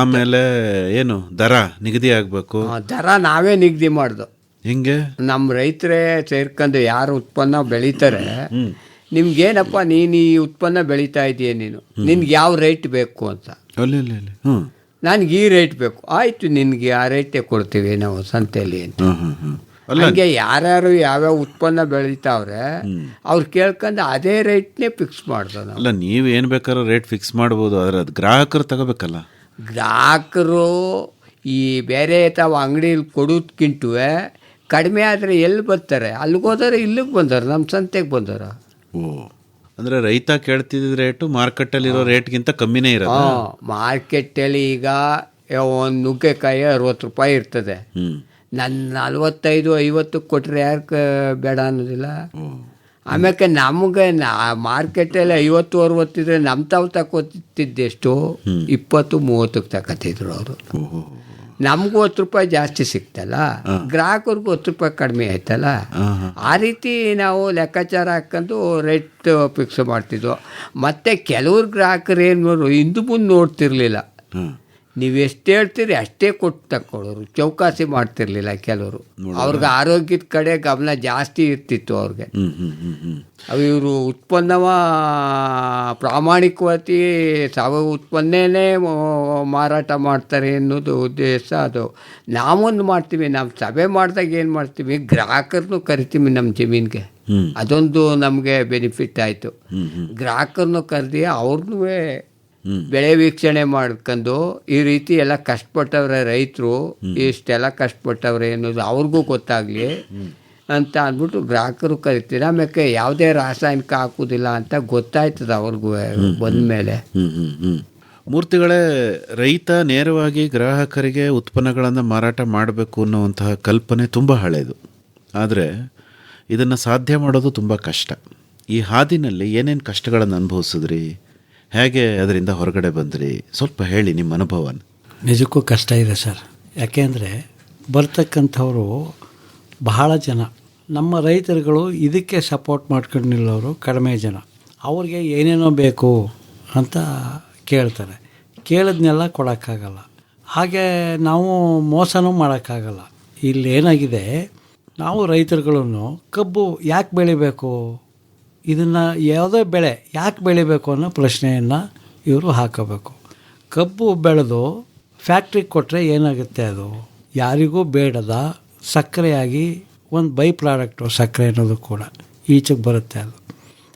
ಆಮೇಲೆ ಏನು ದರ ನಿಗದಿ ಆಗಬೇಕು. ದರ ನಾವೇ ನಿಗದಿ ಮಾಡ್ದು. ಹಿಂಗೆ ನಮ್ಮ ರೈತರೇ ಸೇರ್ಕೊಂಡು ಯಾರು ಉತ್ಪನ್ನ ಬೆಳೀತಾರೆ, ನಿಮ್ಗೇನಪ್ಪ ನೀನು ಈ ಉತ್ಪನ್ನ ಬೆಳೀತಾ ಇದೆಯಾ, ನಿನ್ಗೆ ಯಾವ ರೇಟ್ ಬೇಕು ಅಂತ. ನನಗೆ ಈ ರೇಟ್ ಬೇಕು, ಆಯಿತು ನಿನಗೆ ಆ ರೇಟೇ ಕೊಡ್ತೀವಿ ನಾವು ಸಂತೆಯಲ್ಲಿ ಅಂತ. ಹಂಗೆ ಯಾರ್ಯಾರು ಯಾವ್ಯಾವ ಉತ್ಪನ್ನ ಬೆಳೀತಾವ್ರೆ ಅವ್ರು ಕೇಳ್ಕೊಂಡು ಅದೇ ರೇಟ್ನೇ ಫಿಕ್ಸ್ ಮಾಡ್ದೋ ನಾವು. ಅಲ್ಲ, ನೀವು ಏನು ಬೇಕಾದ್ರೂ ರೇಟ್ ಫಿಕ್ಸ್ ಮಾಡ್ಬೋದು, ಆದರೆ ಅದು ಗ್ರಾಹಕರು ತಗೋಬೇಕಲ್ಲ. ಗ್ರಾಹಕರು ಈ ಬೇರೆ ತಾವು ಅಂಗಡಿಯಲ್ಲಿ ಕೊಡೋದ್ಕಿಂತ ಕಡಿಮೆ ಆದರೆ ಎಲ್ಲಿ ಬರ್ತಾರೆ? ಅಲ್ಲಿಗೆ ಹೋದರೆ ಇಲ್ಲಿಗೆ ಬಂದಾರ, ನಮ್ಮ ಸಂತೆಗೆ ಬಂದಾರ. ಅಂದರೆ ರೈತ ಕೇಳ್ತಿದ್ದ ರೇಟು ಮಾರ್ಕೆಟಲ್ಲಿರೋ ರೇಟ್ಗಿಂತ ಕಮ್ಮಿನೇ ಇರೋದು. ಮಾರ್ಕೆಟಲ್ಲಿ ಈಗ ಒಂದು ನುಗ್ಗೆಕಾಯಿ 60 ರೂಪಾಯಿ ಇರ್ತದೆ, ನನ್ನ 45-50 ಕೊಟ್ಟರೆ ಯಾಕೆ ಬೇಡ ಅನ್ನೋದಿಲ್ಲ. ಆಮೇಲೆ ನಮಗೆ ಮಾರ್ಕೆಟಲ್ಲಿ 50-60 ಇದ್ರೆ ನಮ್ಮ ತಾವು ತಗೋತಿದ್ದೆಷ್ಟು 20-30 ತಗೋತಿದ್ರು ಅವರು. ನಮಗೂ 10 ರೂಪಾಯಿ ಜಾಸ್ತಿ ಸಿಕ್ತಲ್ಲ, ಗ್ರಾಹಕರಿಗೂ 10 ರೂಪಾಯಿ ಕಡಿಮೆ ಆಯ್ತಲ್ಲ. ಆ ರೀತಿ ನಾವು ಲೆಕ್ಕಾಚಾರ ಹಾಕೊಂಡು ರೇಟ್ ಫಿಕ್ಸ್ ಮಾಡ್ತಿದ್ವು. ಮತ್ತು ಕೆಲವ್ರು ಗ್ರಾಹಕರು ಏನು ಹಿಂದೆ ಮುಂದೆ ನೋಡ್ತಿರ್ಲಿಲ್ಲ, ನೀವು ಎಷ್ಟು ಹೇಳ್ತೀರಿ ಅಷ್ಟೇ ಕೊಟ್ಟು ತಕ್ಕೊಳ್ಳೋರು, ಚೌಕಾಸಿ ಮಾಡ್ತಿರ್ಲಿಲ್ಲ ಕೆಲವರು. ಅವ್ರಿಗೆ ಆರೋಗ್ಯದ ಕಡೆ ಗಮನ ಜಾಸ್ತಿ ಇರ್ತಿತ್ತು ಅವ್ರಿಗೆ. ಇವರು ಉತ್ಪನ್ನವ ಪ್ರಾಮಾಣಿಕವಾಗಿ ಸಾವಯವ ಉತ್ಪನ್ನನೇ ಮಾರಾಟ ಮಾಡ್ತಾರೆ ಅನ್ನೋದು ಉದ್ದೇಶ. ಅದು ನಾವೊಂದು ಮಾಡ್ತೀವಿ, ನಾವು ಸಭೆ ಮಾಡಿದಾಗ ಏನು ಮಾಡ್ತೀವಿ, ಗ್ರಾಹಕರನ್ನು ಕರಿತೀವಿ ನಮ್ಮ ಜಮೀನಿಗೆ. ಅದೊಂದು ನಮಗೆ ಬೆನಿಫಿಟ್ ಆಯಿತು. ಗ್ರಾಹಕರನ್ನು ಕರೆದಿ ಅವ್ರನ್ನೂ ಬೆಳೆ ವೀಕ್ಷಣೆ ಮಾಡ್ಕೊಂಡು ಈ ರೀತಿ ಎಲ್ಲ ಕಷ್ಟಪಟ್ಟವ್ರೆ ರೈತರು, ಇಷ್ಟೆಲ್ಲ ಕಷ್ಟಪಟ್ಟವ್ರೆ ಅನ್ನೋದು ಅವ್ರಿಗೂ ಗೊತ್ತಾಗಲಿ. ಅಂತ ಅಂದ್ಬಿಟ್ಟು ಗ್ರಾಹಕರು ಕರಿತೀರ. ಆಮೇಲೆ ಯಾವುದೇ ರಾಸಾಯನಿಕ ಹಾಕೋದಿಲ್ಲ ಅಂತ ಗೊತ್ತಾಯ್ತದೆ ಅವ್ರಿಗೂ ಬಂದಮೇಲೆ. ಮೂರ್ತಿಗಳೇ, ರೈತ ನೇರವಾಗಿ ಗ್ರಾಹಕರಿಗೆ ಉತ್ಪನ್ನಗಳನ್ನು ಮಾರಾಟ ಮಾಡಬೇಕು ಅನ್ನುವಂತಹ ಕಲ್ಪನೆ ತುಂಬ ಹಳೆಯದು. ಆದರೆ ಇದನ್ನು ಸಾಧ್ಯ ಮಾಡೋದು ತುಂಬ ಕಷ್ಟ. ಈ ಹಾದಿನಲ್ಲಿ ಏನೇನು ಕಷ್ಟಗಳನ್ನು ಅನುಭವಿಸಿದ್ರಿ, ಹೇಗೆ ಅದರಿಂದ ಹೊರಗಡೆ ಬಂದ್ರಿ, ಸ್ವಲ್ಪ ಹೇಳಿ ನಿಮ್ಮ ಅನುಭವನ. ನಿಜಕ್ಕೂ ಕಷ್ಟ ಇದೆ ಸರ್. ಯಾಕೆಂದರೆ ಬರ್ತಕ್ಕಂಥವರು ಬಹಳ ಜನ, ನಮ್ಮ ರೈತರುಗಳು ಇದಕ್ಕೆ ಸಪೋರ್ಟ್ ಮಾಡ್ಕೊಂಡು ನಿಲ್ಲೋರು ಕಡಿಮೆ ಜನ. ಅವ್ರಿಗೆ ಏನೇನೋ ಬೇಕು ಅಂತ ಕೇಳ್ತಾರೆ. ಕೇಳಿದ್ನೆಲ್ಲ ಕೊಡೋಕ್ಕಾಗಲ್ಲ. ಹಾಗೆ ನಾವು ಮೋಸನೂ ಮಾಡೋಕ್ಕಾಗಲ್ಲ. ಇಲ್ಲೇನಾಗಿದೆ, ನಾವು ರೈತರುಗಳನ್ನು ಕಬ್ಬು ಯಾಕೆ ಬೆಳಿಬೇಕು, ಇದನ್ನು ಯಾವುದೇ ಬೆಳೆ ಯಾಕೆ ಬೆಳಿಬೇಕು ಅನ್ನೋ ಪ್ರಶ್ನೆಯನ್ನು ಇವರು ಹಾಕೋಬೇಕು. ಕಬ್ಬು ಬೆಳೆದು ಫ್ಯಾಕ್ಟ್ರಿಗೆ ಕೊಟ್ಟರೆ ಏನಾಗುತ್ತೆ, ಅದು ಯಾರಿಗೂ ಬೇಡದ ಸಕ್ಕರೆಯಾಗಿ ಒಂದು ಬೈ ಪ್ರಾಡಕ್ಟು ಸಕ್ಕರೆ ಅನ್ನೋದು ಕೂಡ ಈಚೆಗೆ ಬರುತ್ತೆ.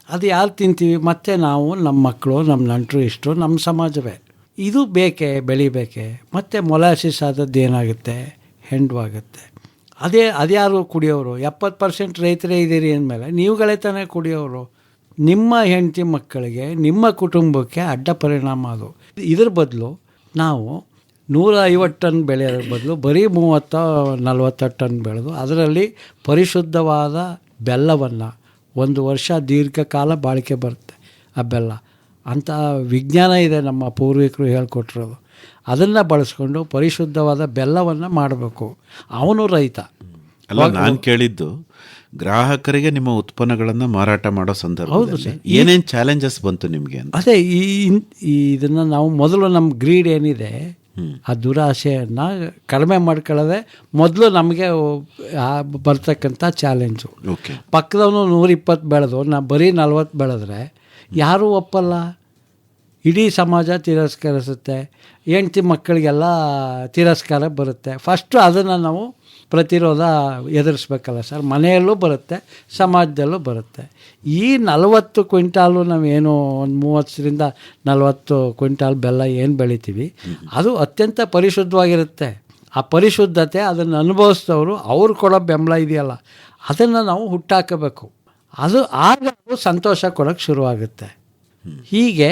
ಅದು ಯಾರು ತಿಂತೀವಿ, ಮತ್ತು ನಾವು, ನಮ್ಮ ಮಕ್ಕಳು, ನಮ್ಮ ನೆಂಟರು, ಇಷ್ಟು ನಮ್ಮ ಸಮಾಜವೇ. ಇದು ಬೇಕೇ, ಬೆಳಿಬೇಕೆ. ಮತ್ತು ಮೊಲಾಸಿಸ್ ಆದದ್ದು ಏನಾಗುತ್ತೆ, ಹೆಂಡವಾಗುತ್ತೆ. ಅದ್ಯಾರು ಕುಡಿಯೋರು? 70% ರೈತರೇ ಇದ್ದೀರಿ ಅಂದಮೇಲೆ ನೀವುಗಳೇ ತಾನೇ ಕುಡಿಯೋರು. ನಿಮ್ಮ ಹೆಂಡತಿ ಮಕ್ಕಳಿಗೆ, ನಿಮ್ಮ ಕುಟುಂಬಕ್ಕೆ ಅಡ್ಡ ಪರಿಣಾಮ ಅದು. ಇದ್ರ ಬದಲು ನಾವು 150 ಟನ್ ಬೆಳೆಯೋದ್ರ ಬದಲು ಬರೀ 30-40 ಟನ್ ಬೆಳೆದು ಅದರಲ್ಲಿ ಪರಿಶುದ್ಧವಾದ ಬೆಲ್ಲವನ್ನು, 1 ವರ್ಷ ದೀರ್ಘಕಾಲ ಬಾಳಿಕೆ ಬರುತ್ತೆ ಆ ಬೆಲ್ಲ ಅಂತ ವಿಜ್ಞಾನ ಇದೆ, ನಮ್ಮ ಪೂರ್ವಿಕರು ಹೇಳ್ಕೊಟ್ಟಿರೋದು. ಅದನ್ನು ಬಳಸ್ಕೊಂಡು ಪರಿಶುದ್ಧವಾದ ಬೆಲ್ಲವನ್ನು ಮಾಡಬೇಕು. ಅವನು ರೈತ ಅಲ್ಲ. ನಾನು ಕೇಳಿದ್ದು ಗ್ರಾಹಕರಿಗೆ ನಿಮ್ಮ ಉತ್ಪನ್ನಗಳನ್ನು ಮಾರಾಟ ಮಾಡೋ ಸಂದರ್ಭದಲ್ಲಿ ಏನೇನು ಚಾಲೆಂಜಸ್ ಬಂತು ನಿಮಗೆ ಅಂತ. ಅದೇ ಇದನ್ನು ನಾವು ಮೊದಲು ನಮ್ಮ ಗ್ರೀಡ್ ಏನಿದೆ, ಆ ದುರಾಸೆಯನ್ನು ಕಡಿಮೆ ಮಾಡ್ಕೊಳ್ಳೋದೆ ಮೊದಲು ನಮಗೆ ಬರ್ತಕ್ಕಂಥ ಚಾಲೆಂಜು. ಪಕ್ಕದವನು 120 ಬೆಳೆದು ಬರೀ 40 ಬೆಳೆದ್ರೆ ಯಾರೂ ಒಪ್ಪಲ್ಲ. ಇಡೀ ಸಮಾಜ ತಿರಸ್ಕರಿಸುತ್ತೆ. ಹೆಂಡ್ತಿ ಮಕ್ಕಳಿಗೆಲ್ಲ ತಿರಸ್ಕಾರ ಬರುತ್ತೆ. ಫಸ್ಟು ಅದನ್ನು ನಾವು ಪ್ರತಿರೋಧ ಎದುರಿಸ್ಬೇಕಲ್ಲ ಸರ್. ಮನೆಯಲ್ಲೂ ಬರುತ್ತೆ, ಸಮಾಜದಲ್ಲೂ ಬರುತ್ತೆ. ಈ 40 ಕ್ವಿಂಟಾಲು ನಾವೇನು ಒಂದು 30-40 ಕ್ವಿಂಟಾಲ್ ಬೆಲ್ಲ ಏನು ಬೆಳಿತೀವಿ, ಅದು ಅತ್ಯಂತ ಪರಿಶುದ್ಧವಾಗಿರುತ್ತೆ. ಆ ಪರಿಶುದ್ಧತೆ ಅದನ್ನು ಅನುಭವಿಸಿದವರು ಅವ್ರು ಕೊಡೋ ಬೆಂಬಲ ಇದೆಯಲ್ಲ, ಅದನ್ನು ನಾವು ಹುಟ್ಟಾಕಬೇಕು. ಆಗ ಸಂತೋಷ ಕೊಡೋಕ್ಕೆ ಶುರುವಾಗುತ್ತೆ. ಹೀಗೆ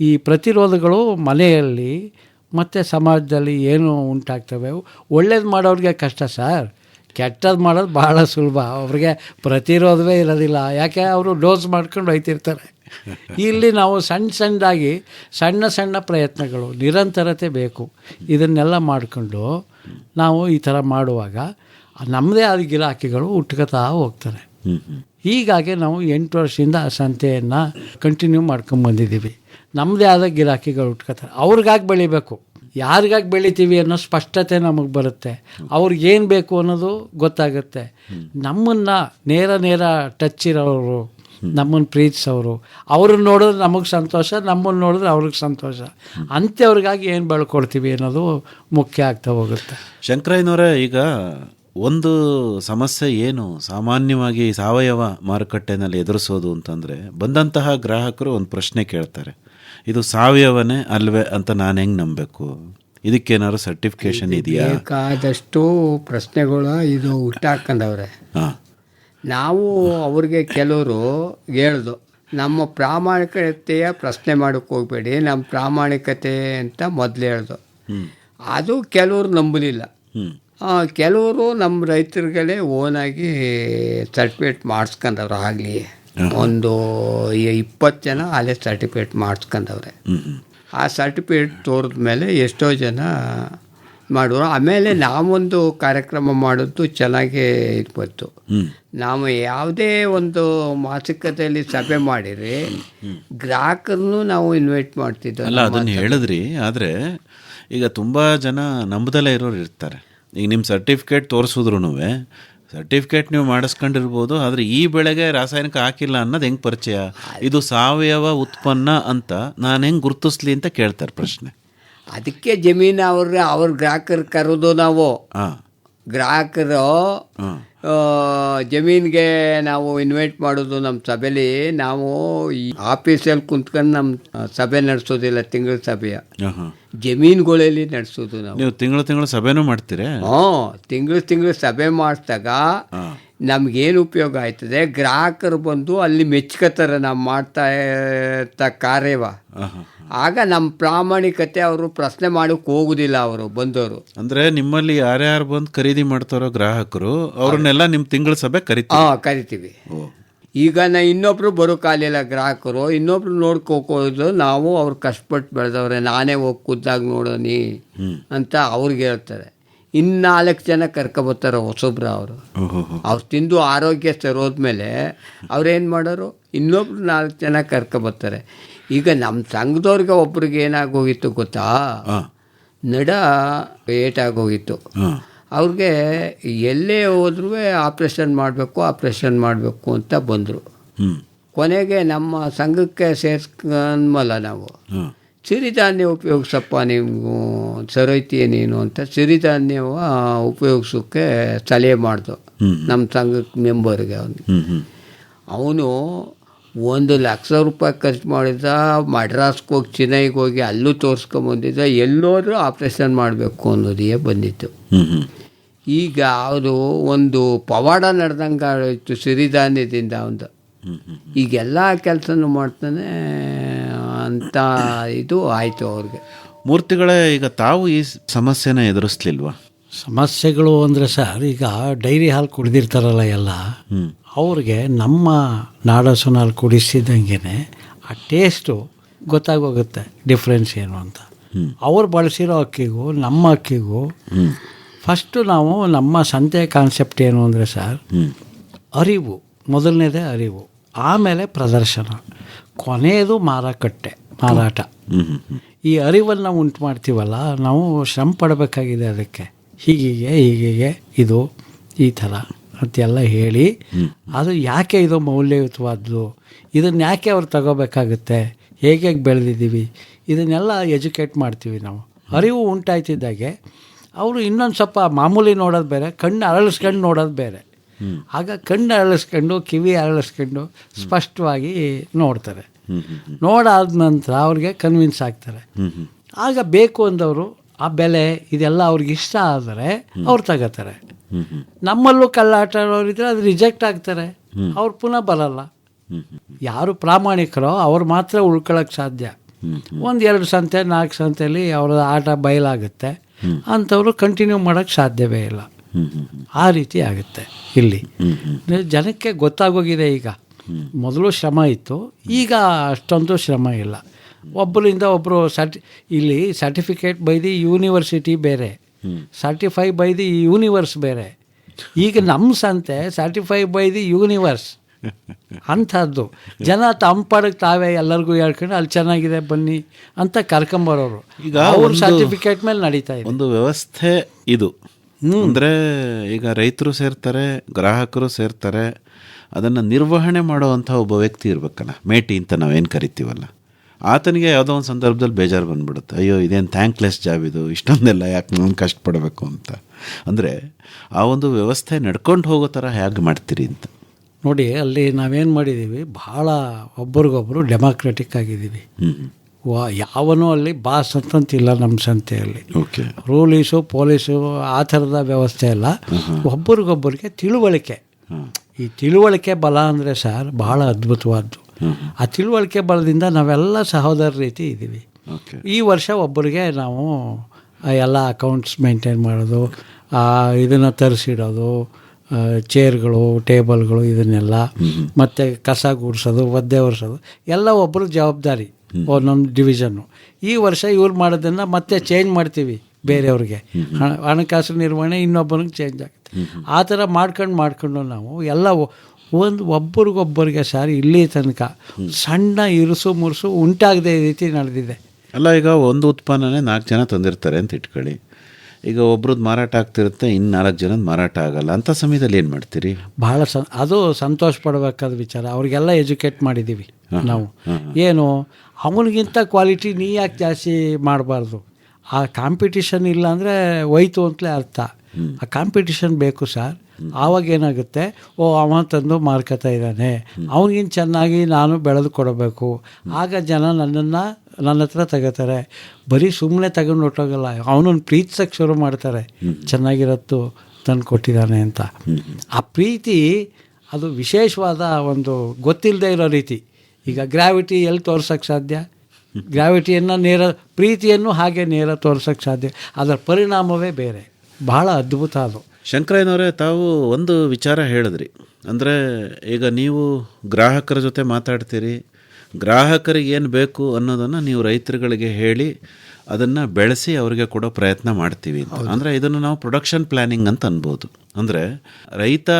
ಈ ಪ್ರತಿರೋಧಗಳು ಮನೆಯಲ್ಲಿ ಮತ್ತು ಸಮಾಜದಲ್ಲಿ ಏನು ಉಂಟಾಗ್ತವೆ. ಒಳ್ಳೇದು ಮಾಡೋರಿಗೆ ಕಷ್ಟ ಸರ್, ಕೆಟ್ಟದ್ದು ಮಾಡೋದು ಭಾಳ ಸುಲಭ. ಅವ್ರಿಗೆ ಪ್ರತಿರೋಧವೇ ಇರೋದಿಲ್ಲ. ಯಾಕೆ, ಅವರು ಡೋಸ್ ಮಾಡ್ಕೊಂಡು ಹೋಯ್ತಿರ್ತಾರೆ. ಇಲ್ಲಿ ನಾವು ಸಣ್ಣದಾಗಿ ಸಣ್ಣ ಪ್ರಯತ್ನಗಳು, ನಿರಂತರತೆ ಬೇಕು. ಇದನ್ನೆಲ್ಲ ಮಾಡಿಕೊಂಡು ನಾವು ಈ ಥರ ಮಾಡುವಾಗ ನಮ್ಮದೇ ಆದ ಗಿರಾಕಿಗಳು ಹುಟ್ಕೋತಾ ಹೋಗ್ತಾರೆ. ಹೀಗಾಗಿ ನಾವು 8 ವರ್ಷದಿಂದ ಆ ಸಂತೆಯನ್ನು ಕಂಟಿನ್ಯೂ ಮಾಡ್ಕೊಂಬಂದಿದ್ದೀವಿ. ನಮ್ಮದೇ ಆದ ಗಿರಾಕಿಗಳು ಹುಟ್ಕೋತಾರೆ. ಅವ್ರಿಗಾಗಿ ಬೆಳಿಬೇಕು, ಯಾರಿಗಾಗಿ ಬೆಳಿತೀವಿ ಅನ್ನೋ ಸ್ಪಷ್ಟತೆ ನಮಗೆ ಬರುತ್ತೆ. ಅವ್ರಿಗೇನು ಬೇಕು ಅನ್ನೋದು ಗೊತ್ತಾಗುತ್ತೆ. ನಮ್ಮನ್ನು ನೇರ ಟಚ್ ಇರೋರು, ನಮ್ಮನ್ನು ಪ್ರೀತಿಸೋರು, ಅವ್ರನ್ನ ನೋಡಿದ್ರೆ ನಮಗೆ ಸಂತೋಷ, ನಮ್ಮನ್ನು ನೋಡಿದ್ರೆ ಅವ್ರಿಗೆ ಸಂತೋಷ. ಅಂಥವ್ರಿಗಾಗಿ ಏನು ಬೆಳ್ಕೊಡ್ತೀವಿ ಅನ್ನೋದು ಮುಖ್ಯ ಆಗ್ತಾ ಹೋಗುತ್ತೆ. ಶಂಕರಯ್ಯನವರೇ, ಈಗ ಒಂದು ಸಮಸ್ಯೆ ಏನು ಸಾಮಾನ್ಯವಾಗಿ ಸಾವಯವ ಮಾರುಕಟ್ಟೆನಲ್ಲಿ ಎದುರಿಸೋದು ಅಂತಂದರೆ, ಬಂದಂತಹ ಗ್ರಾಹಕರು ಒಂದು ಪ್ರಶ್ನೆ ಕೇಳ್ತಾರೆ, ಇದು ಸಾವಯವನೇ ಅಲ್ವೇ ಅಂತ ನಾನು ಹೆಂಗೆ ನಂಬಬೇಕು, ಇದಕ್ಕೇನಾದ್ರು ಸರ್ಟಿಫಿಕೇಶನ್ ಇದೆಯಾ? ಬೇಕಾದಷ್ಟು ಪ್ರಶ್ನೆಗಳು ಇದು ಹುಟ್ಟಾಕಂದವ್ರೆ. ನಾವು ಅವ್ರಿಗೆ ಕೆಲವರು ಹೇಳ್ದು, ನಮ್ಮ ಪ್ರಾಮಾಣಿಕತೆಯ ಪ್ರಶ್ನೆ ಮಾಡೋಕ್ಕೆ ಹೋಗಬೇಡಿ, ನಮ್ಮ ಪ್ರಾಮಾಣಿಕತೆ ಅಂತ ಮೊದಲು ಹೇಳ್ದು. ಅದು ಕೆಲವರು ನಂಬಲಿಲ್ಲ. ಕೆಲವರು ನಮ್ಮ ರೈತರುಗಳೇ ಓನಾಗಿ ಸರ್ಟಿಫಿಕೇಟ್ ಮಾಡಿಸ್ಕೊಂಡವ್ರು. ಆಗಲಿ ಒಂದು 20 ಜನ ಅಲ್ಲೇ ಸರ್ಟಿಫಿಕೇಟ್ ಮಾಡಿಸ್ಕೊಂಡವ್ರೆ. ಆ ಸರ್ಟಿಫಿಕೇಟ್ ತೋರಿದ ಮೇಲೆ ಎಷ್ಟೋ ಜನ ಮಾಡೋರು. ಆಮೇಲೆ ನಾವೊಂದು ಕಾರ್ಯಕ್ರಮ ಮಾಡೋದು ಚೆನ್ನಾಗೇ ಇರ್ಬೋದು. ನಾವು ಯಾವುದೇ ಒಂದು ಮಾಸಿಕತೆಯಲ್ಲಿ ಸಭೆ ಮಾಡಿರಿ ಗ್ರಾಹಕರನ್ನು ನಾವು ಇನ್ವೈಟ್ ಮಾಡ್ತಿದ್ದೋ. ಅಲ್ಲ, ಅದನ್ನು ಹೇಳಿದ್ರಿ. ಆದರೆ ಈಗ ತುಂಬ ಜನ ನಂಬದಲ್ಲೇ ಇರೋರು ಇರ್ತಾರೆ. ಈಗ ನಿಮ್ಮ ಸರ್ಟಿಫಿಕೇಟ್ ತೋರಿಸಿದ್ರು ಸರ್ಟಿಫಿಕೇಟ್ ನೀವು ಮಾಡಿಸ್ಕೊಂಡಿರ್ಬೋದು, ಆದರೆ ಈ ಬೆಳೆಗೆ ರಾಸಾಯನಿಕ ಹಾಕಿಲ್ಲ ಅನ್ನೋದು ಹೆಂಗೆ ಪರಿಚಯ, ಇದು ಸಾವಯವ ಉತ್ಪನ್ನ ಅಂತ ನಾನು ಹೆಂಗೆ ಗುರುತಿಸ್ಲಿ ಅಂತ ಕೇಳ್ತಾರೆ ಪ್ರಶ್ನೆ. ಅದಕ್ಕೆ ಜಮೀನು ಅವ್ರ ಗ್ರಾಹಕರು ಕರೆದು ನಾವು ಗ್ರಾಹಕರು ಜಮೀನಿಗೆ ನಾವು ಇನ್ವೈಟ್ ಮಾಡೋದು ನಮ್ಮ ಸಭೆಯಲ್ಲಿ. ನಾವು ಈ ಆಫೀಸಲ್ಲಿ ಕುಂತ್ಕೊಂಡು ನಮ್ಮ ಸಭೆ ನಡೆಸೋದಿಲ್ಲ, ತಿಂಗಳ ಸಭೆಯ ಜಮೀನುಗಳಲ್ಲಿ ನಡೆಸೋದು ನಾವು. ನೀವು ತಿಂಗಳು ಸಭೆನೂ ಮಾಡ್ತೀರಾ? ತಿಂಗಳು ಸಭೆ ಮಾಡಿದಾಗ ನಮಗೇನು ಉಪಯೋಗ ಆಯ್ತದೆ, ಗ್ರಾಹಕರು ಬಂದು ಅಲ್ಲಿ ಮೆಚ್ಕೋತಾರೆ ನಾವು ಮಾಡ್ತಾ ಇರ್ತ ಕಾರ್ಯವ. ಆಗ ನಮ್ಮ ಪ್ರಾಮಾಣಿಕತೆ ಅವರು ಪ್ರಶ್ನೆ ಮಾಡೋಕೆ ಹೋಗುದಿಲ್ಲ. ಅವರು ಬಂದವರು ಅಂದ್ರೆ ನಿಮ್ಮಲ್ಲಿ ಯಾರ್ಯಾರು ಬಂದು ಖರೀದಿ ಮಾಡ್ತಾರೋ ಗ್ರಾಹಕರು ಅವ್ರನ್ನೆಲ್ಲ ನಿಮ್ಮ ತಿಂಗಳ ಸಭೆ ಕರಿತೀವಿ. ಈಗ ಇನ್ನೊಬ್ರು ಬರೋ ಕಾಲಿಲ್ಲ ಗ್ರಾಹಕರು, ಇನ್ನೊಬ್ರು ನೋಡ್ಕೋಕೋದು ನಾವು ಅವ್ರು ಕಷ್ಟಪಟ್ಟು ಬೆಳೆದವ್ರೆ, ನಾನೇ ಹೋಗಿ ಖುದ್ದಾಗಿ ನೋಡೋನಿ ಅಂತ ಅವ್ರಿಗೆ ಹೇಳ್ತಾರೆ. 4 ಜನ ಕರ್ಕೊಬರ್ತಾರೆ ಹೊಸೊಬ್ರು. ಅವ್ರು ತಿಂದು ಆರೋಗ್ಯ ಸರೋದ್ಮೇಲೆ ಅವ್ರೇನು ಮಾಡೋರು, ಇನ್ನೊಬ್ರು 4 ಜನ ಕರ್ಕೊಬರ್ತಾರೆ. ಈಗ ನಮ್ಮ ಸಂಘದವ್ರಿಗೆ ಒಬ್ರಿಗೆ ಏನಾಗೋಗಿತ್ತು ಗೊತ್ತಾ, ನಡ ಏಟಾಗೋಗಿತ್ತು. ಅವ್ರಿಗೆ ಎಲ್ಲೇ ಹೋದ್ರೂ ಆಪ್ರೇಷನ್ ಮಾಡಬೇಕು ಅಂತ ಬಂದರು. ಕೊನೆಗೆ ನಮ್ಮ ಸಂಘಕ್ಕೆ ಸೇರ್ಸ್ಕೊಂಡ್ಮಲ್ಲ ನಾವು, ಸಿರಿಧಾನ್ಯ ಉಪಯೋಗಿಸಪ್ಪ, ನೀವು ಸರೈತೀಯ ನೀನು ಅಂತ ಸಿರಿಧಾನ್ಯ ಉಪಯೋಗಿಸೋಕ್ಕೆ ಸಲಹೆ ಮಾಡ್ದು ನಮ್ಮ ಸಂಘಕ್ಕೆ ಮೆಂಬರ್ಗೆ. ಅವನು 1,00,000 ರೂಪಾಯಿ ಖರ್ಚು ಮಾಡಿದ. ಮಡ್ರಾಸ್ಗೆ ಹೋಗಿ ಚೆನ್ನೈಗೆ ಹೋಗಿ ಅಲ್ಲೂ ತೋರಿಸ್ಕೊಂಬಂದಿದ್ದ. ಎಲ್ಲೋದ್ರೂ ಆಪ್ರೇಷನ್ ಮಾಡಬೇಕು ಅನ್ನೋದೇ ಬಂದಿತ್ತು. ಈಗ ಅದು ಒಂದು ಪವಾಡ ನಡೆದಂಗೆ ಆಯಿತು ಸಿರಿಧಾನ್ಯದಿಂದ ಒಂದು. ಈಗೆಲ್ಲ ಕೆಲಸನೂ ಮಾಡ್ತಾನೆ ಅಂತ ಇದು ಆಯಿತು ಅವ್ರಿಗೆ. ಮೂರ್ತಿಗಳೇ, ಈಗ ತಾವು ಈ ಸಮಸ್ಯೆನ ಎದುರಿಸ್ಲಿಲ್ವಾ? ಸಮಸ್ಯೆಗಳು ಅಂದರೆ ಸರ್, ಈಗ ಡೈರಿ ಹಾಲು ಕುಡಿದಿರ್ತಾರಲ್ಲ ಎಲ್ಲ, ಅವ್ರಿಗೆ ನಮ್ಮ ನಾಡಹಸುನ ಹಾಲು ಕುಡಿಸಿದಂಗೆ ಆ ಟೇಸ್ಟು ಗೊತ್ತಾಗೋಗುತ್ತೆ ಡಿಫ್ರೆನ್ಸ್ ಏನು ಅಂತ. ಅವ್ರು ಬಳಸಿರೋ ಅಕ್ಕಿಗೂ ನಮ್ಮ ಅಕ್ಕಿಗೂ ಫಸ್ಟು ನಾವು ನಮ್ಮ ಸಂತೆ ಕಾನ್ಸೆಪ್ಟ್ ಏನು ಅಂದರೆ ಸರ್, ಅರಿವು ಮೊದಲನೇದೇ ಅರಿವು, ಆಮೇಲೆ ಪ್ರದರ್ಶನ, ಕೊನೆಯದು ಮಾರಾಟ. ಈ ಅರಿವನ್ನು ನಾವು ಉಂಟು ಮಾಡ್ತೀವಲ್ಲ, ನಾವು ಶ್ರಮ ಪಡಬೇಕಾಗಿದೆ ಅದಕ್ಕೆ. ಹೀಗೆ ಇದು ಈ ಥರ ಅಂತೆಲ್ಲ ಹೇಳಿ, ಅದು ಯಾಕೆ ಇದು ಮೌಲ್ಯಯುತವಾದ್ದು, ಇದನ್ನು ಯಾಕೆ ಅವ್ರು ತಗೋಬೇಕಾಗುತ್ತೆ, ಹೇಗೆ ಬೆಳೆದಿದ್ದೀವಿ, ಇದನ್ನೆಲ್ಲ ಎಜುಕೇಟ್ ಮಾಡ್ತೀವಿ ನಾವು. ಅರಿವು ಉಂಟಾಯ್ತಿದ್ದಾಗೆ ಅವರು ಇನ್ನೊಂದು ಸ್ವಲ್ಪ ಮಾಮೂಲಿ ನೋಡೋದು ಬೇರೆ, ಕಣ್ಣು ಅರಳಿಸ್ಕೊಂಡು ನೋಡೋದು ಬೇರೆ. ಆಗ ಕಣ್ಣು ಅರಳಿಸ್ಕೊಂಡು ಕಿವಿ ಅರಳಿಸ್ಕೊಂಡು ಸ್ಪಷ್ಟವಾಗಿ ನೋಡ್ತಾರೆ. ನೋಡಾದ ನಂತರ ಅವ್ರಿಗೆ ಕನ್ವಿನ್ಸ್ ಆಗ್ತಾರೆ. ಆಗ ಬೇಕು ಅಂದವರು ಆ ಬೆಲೆ ಇದೆಲ್ಲ ಅವ್ರಿಗೆ ಇಷ್ಟ ಆದರೆ ಅವ್ರು ತಗೋತಾರೆ. ನಮ್ಮಲ್ಲೂ ಕಳ್ಳಾಟ ಆಡೋರಿದ್ರೆ ಅದು ರಿಜೆಕ್ಟ್ ಆಗ್ತಾರೆ, ಅವ್ರು ಪುನಃ ಬರಲ್ಲ. ಯಾರು ಪ್ರಾಮಾಣಿಕರೋ ಅವ್ರು ಮಾತ್ರ ಉಳ್ಕೊಳ್ಳೋಕ್ಕೆ ಸಾಧ್ಯ. 1-2 ಸಂತೆ 4 ಸಂತೆಯಲ್ಲಿ ಅವರ ಆಟ ಬಯಲಾಗುತ್ತೆ, ಅಂಥವ್ರು ಕಂಟಿನ್ಯೂ ಮಾಡೋಕ್ಕೆ ಸಾಧ್ಯವೇ ಇಲ್ಲ. ಆ ರೀತಿ ಆಗುತ್ತೆ. ಇಲ್ಲಿ ಜನಕ್ಕೆ ಗೊತ್ತಾಗೋಗಿದೆ. ಈಗ ಮೊದಲು ಶ್ರಮ ಇತ್ತು, ಈಗ ಅಷ್ಟೊಂದು ಶ್ರಮ ಇಲ್ಲ. ಒಬ್ಬರಿಂದ ಒಬ್ಬರು ಇಲ್ಲಿ ಸರ್ಟಿಫಿಕೇಟ್ ಬೈ ದಿ ಯೂನಿವರ್ಸಿಟಿ ಬೇರೆ, ಸರ್ಟಿಫೈ ಬೈ ದಿ ಯೂನಿವರ್ಸ್ ಬೇರೆ. ಈಗ ನಮ್ಮ ಸಂತೆ ಸರ್ಟಿಫೈ ಬೈ ದಿ ಯೂನಿವರ್ಸ್ ಅಂಥದ್ದು. ಜನ ತಂಪಾಡಕ್ಕೆ ತಾವೇ ಎಲ್ಲರಿಗೂ ಹೇಳ್ಕೊಂಡು ಅಲ್ಲಿ ಚೆನ್ನಾಗಿದೆ ಬನ್ನಿ ಅಂತ ಕರ್ಕೊಂಬರೋರು. ಈಗ ಅವ್ರ ಸರ್ಟಿಫಿಕೇಟ್ ಮೇಲೆ ನಡೀತಾ ಇದೆ ಒಂದು ವ್ಯವಸ್ಥೆ ಇದು. ಅಂದರೆ ಈಗ ರೈತರು ಸೇರ್ತಾರೆ, ಗ್ರಾಹಕರು ಸೇರ್ತಾರೆ, ಅದನ್ನು ನಿರ್ವಹಣೆ ಮಾಡುವಂಥ ಒಬ್ಬ ವ್ಯಕ್ತಿ ಇರಬೇಕಲ್ಲ, ಮೇಟಿ ಅಂತ ನಾವೇನು ಕರಿತೀವಲ್ಲ, ಆತನಿಗೆ ಯಾವುದೋ ಒಂದು ಸಂದರ್ಭದಲ್ಲಿ ಬೇಜಾರು ಬಂದ್ಬಿಡುತ್ತೆ. ಅಯ್ಯೋ ಇದೇನು ಥ್ಯಾಂಕ್ಲೆಸ್ ಜಾಬ್ ಇದು, ಇಷ್ಟೊಂದೆಲ್ಲ ಯಾಕೆ ನಾನು ಕಷ್ಟಪಡಬೇಕು ಅಂತ. ಅಂದರೆ ಆ ಒಂದು ವ್ಯವಸ್ಥೆ ನಡ್ಕೊಂಡು ಹೋಗೋ ಥರ ಹೇಗೆ ಮಾಡ್ತೀರಿ ಅಂತ ನೋಡಿ. ಅಲ್ಲಿ ನಾವೇನು ಮಾಡಿದ್ದೀವಿ, ಭಾಳ ಒಬ್ರಿಗೊಬ್ಬರು ಡೆಮಾಕ್ರೆಟಿಕ್ ಆಗಿದ್ದೀವಿ. ಯಾವನೂ ಅಲ್ಲಿ ಬಾಸ್ ಅಂತಂತಿಲ್ಲ ನಮ್ಮ ಸಂತೆಯಲ್ಲಿ. ರೂಲೀಸು ಪೊಲೀಸು ಆ ಥರದ ವ್ಯವಸ್ಥೆ ಎಲ್ಲ. ಒಬ್ರಿಗೊಬ್ಬರಿಗೆ ತಿಳುವಳಿಕೆ. ಈ ತಿಳುವಳಿಕೆ ಬಲ ಅಂದರೆ ಸರ್ ಬಹಳ ಅದ್ಭುತವಾದ್ದು. ಆ ತಿಳುವಳಿಕೆ ಬಲದಿಂದ ನಾವೆಲ್ಲ ಸಹೋದರ ರೀತಿ ಇದ್ದೀವಿ. ಈ ವರ್ಷ ಒಬ್ಬರಿಗೆ ನಾವು ಎಲ್ಲ ಅಕೌಂಟ್ಸ್ ಮೇಂಟೈನ್ ಮಾಡೋದು, ಇದನ್ನು ತರಿಸಿಡೋದು, ಚೇರ್ಗಳು ಟೇಬಲ್ಗಳು ಇದನ್ನೆಲ್ಲ, ಮತ್ತು ಕಸ ಗುಡಿಸೋದು, ಒದ್ದೆ ಒರೆಸೋದು ಎಲ್ಲ ಒಬ್ಬರು ಜವಾಬ್ದಾರಿ, ಒಂದೊಂದು ಡಿವಿಷನ್ನು. ಈ ವರ್ಷ ಇವ್ರು ಮಾಡೋದನ್ನು ಮತ್ತೆ ಚೇಂಜ್ ಮಾಡ್ತೀವಿ ಬೇರೆಯವ್ರಿಗೆ. ಹಣಕಾಸು ನಿರ್ವಹಣೆ ಇನ್ನೊಬ್ಬನಿಗೆ ಚೇಂಜ್ ಆಗುತ್ತೆ. ಆ ಥರ ಮಾಡ್ಕೊಂಡು ನಾವು ಎಲ್ಲ ಒಬ್ಬರಿಗೊಬ್ಬರಿಗೆ ಸರ್ ಇಲ್ಲಿ ತನಕ ಸಣ್ಣ ಇರುಸು ಮುರುಸು ಉಂಟಾಗದೆ ರೀತಿ ನಡೆದಿದೆ. ಅಲ್ಲ, ಈಗ ಒಂದು ಉತ್ಪನ್ನನೇ 4 ಜನ ತಂದಿರ್ತಾರೆ ಅಂತ ಇಟ್ಕೊಳ್ಳಿ. ಈಗ ಒಬ್ರದ್ದು ಮಾರಾಟ ಆಗ್ತಿರುತ್ತೆ, ಇನ್ನು 4 ಜನದ ಮಾರಾಟ ಆಗಲ್ಲ. ಅಂಥ ಸಮಯದಲ್ಲಿ ಏನು ಮಾಡ್ತೀರಿ? ಭಾಳ ಅದು ಸಂತೋಷ ಪಡಬೇಕಾದ ವಿಚಾರ. ಅವ್ರಿಗೆಲ್ಲ ಎಜುಕೇಟ್ ಮಾಡಿದ್ದೀವಿ ನಾವು. ಏನು ಅವನಿಗಿಂತ ಕ್ವಾಲಿಟಿ ನೀ ಯಾಕೆ ಜಾಸ್ತಿ ಮಾಡಬಾರ್ದು, ಆ ಕಾಂಪಿಟಿಷನ್ ಇಲ್ಲ ಅಂದರೆ ಹೋಯ್ತು ಅಂತಲೇ ಅರ್ಥ. ಆ ಕಾಂಪಿಟಿಷನ್ ಬೇಕು ಸರ್. ಆವಾಗ ಏನಾಗುತ್ತೆ, ಅವ ತಂದು ಮಾರ್ಕೋತಾ ಇದ್ದಾನೆ, ಅವನಿಗಿಂತ ಚೆನ್ನಾಗಿ ನಾನು ಬೆಳೆದು ಕೊಡಬೇಕು. ಆಗ ಜನ ನನ್ನ ಹತ್ರ ತಗೋತಾರೆ. ಬರೀ ಸುಮ್ಮನೆ ತಗೊಂಡು ಹೊಟ್ಟೋಗಲ್ಲ, ಅವನನ್ನು ಪ್ರೀತಿಸೋಕ್ಕೆ ಶುರು ಮಾಡ್ತಾರೆ, ಚೆನ್ನಾಗಿರತ್ತು ತಂದು ಕೊಟ್ಟಿದ್ದಾನೆ ಅಂತ. ಆ ಪ್ರೀತಿ ಅದು ವಿಶೇಷವಾದ ಒಂದು ಗೊತ್ತಿಲ್ಲದೆ ಇರೋ ರೀತಿ. ಈಗ ಗ್ರಾವಿಟಿ ಎಲ್ಲಿ ತೋರ್ಸೋಕ್ಕೆ ಸಾಧ್ಯ? ಗ್ರಾವಿಟಿಯನ್ನು ನೇರ, ಪ್ರೀತಿಯನ್ನು ಹಾಗೆ ನೇರ ತೋರ್ಸೋಕ್ಕೆ ಸಾಧ್ಯ. ಅದರ ಪರಿಣಾಮವೇ ಬೇರೆ, ಬಹಳ ಅದ್ಭುತ ಅದು. ಶಂಕರಯ್ಯನವರೇ, ತಾವು ಒಂದು ವಿಚಾರ ಹೇಳಿದ್ರಿ. ಅಂದರೆ ಈಗ ನೀವು ಗ್ರಾಹಕರ ಜೊತೆ ಮಾತಾಡ್ತೀರಿ, ಗ್ರಾಹಕರಿಗೆ ಏನು ಬೇಕು ಅನ್ನೋದನ್ನು ನೀವು ರೈತರುಗಳಿಗೆ ಹೇಳಿ ಅದನ್ನು ಬೆಳೆಸಿ ಅವರಿಗೆ ಕೊಡೋ ಪ್ರಯತ್ನ ಮಾಡ್ತೀವಿ ಅಂತ. ಅಂದರೆ ಇದನ್ನು ನಾವು ಪ್ರೊಡಕ್ಷನ್ ಪ್ಲ್ಯಾನಿಂಗ್ ಅಂತ ಅನ್ಬೋದು. ಅಂದರೆ ರೈತ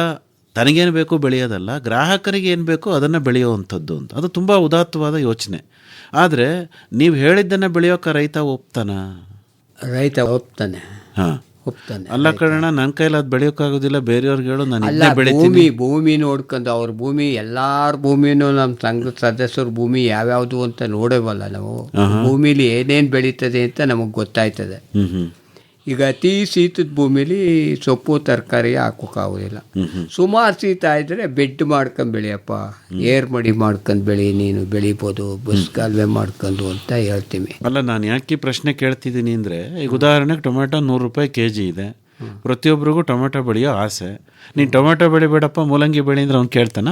ತನಗೇನು ಬೇಕು ಬೆಳೆಯೋದಲ್ಲ, ಗ್ರಾಹಕರಿಗೆ ಏನು ಬೇಕೋ ಅದನ್ನು ಬೆಳೆಯುವಂಥದ್ದು ಅಂತ. ಅದು ತುಂಬ ಉದಾತ್ತವಾದ ಯೋಚನೆ. ಆದರೆ ನೀವು ಹೇಳಿದ್ದನ್ನು ಬೆಳೆಯೋಕೆ ರೈತ ಒಪ್ತಾನ? ರೈತ ಒಪ್ತಾನೆ. ಹಾಂ, ಒಪ್ತಾನೆ. ಅಲ್ಲ ಕಾರಣ ನನ್ನ ಕೈಲಿ ಅದು ಬೆಳೆಯೋಕ್ಕಾಗೋದಿಲ್ಲ, ಬೇರೆಯವ್ರಿಗೆ ಹೇಳು ನಾನು ಇದನ್ನೇ ಬೆಳಿತೀನಿ. ಭೂಮಿ ನೋಡ್ಕೊಂಡು ಅವ್ರ ಭೂಮಿ, ಎಲ್ಲಾರ ಭೂಮಿನೂ ನಮ್ಮ ಸಂಘದ ಸದಸ್ಯರ ಭೂಮಿ ಯಾವ್ಯಾವುದು ಅಂತ ನೋಡೇವಲ್ಲ ನಾವು. ಭೂಮಿಲಿ ಏನೇನು ಬೆಳೀತದೆ ಅಂತ ನಮಗೆ ಗೊತ್ತಾಯ್ತದೆ. ಈಗ ಅತಿ ಶೀತದ ಭೂಮಿಲಿ ಸೊಪ್ಪು ತರಕಾರಿ ಹಾಕೋಕ್ಕಾಗೋದಿಲ್ಲ. ಸುಮಾರು ಶೀತ ಇದ್ದರೆ ಬೆಡ್ ಮಾಡ್ಕೊಂಡು ಬೆಳೆಯಪ್ಪ, ಏರ್ ಮಡಿ ಮಾಡ್ಕೊಂಡು ಬೆಳಿ, ನೀನು ಬೆಳಿಬೋದು, ಬಸ್ ಕಾಲುವೆ ಮಾಡ್ಕೊಂಡು ಅಂತ ಹೇಳ್ತೀವಿ. ಅಲ್ಲ, ನಾನು ಯಾಕೆ ಪ್ರಶ್ನೆ ಕೇಳ್ತಿದ್ದೀನಿ ಅಂದರೆ, ಈಗ ಉದಾಹರಣೆಗೆ ಟೊಮೆಟೊ 100 ರೂಪಾಯಿ kg ಇದೆ. ಪ್ರತಿಯೊಬ್ಬರಿಗೂ ಟೊಮೆಟೊ ಬೆಳೆಯೋ ಆಸೆ. ನೀನು ಟೊಮೆಟೊ ಬೆಳಿಬೇಡಪ್ಪ, ಮೂಲಂಗಿ ಬೆಳಿ ಅಂದ್ರೆ ಅವ್ನು ಕೇಳ್ತಾನ?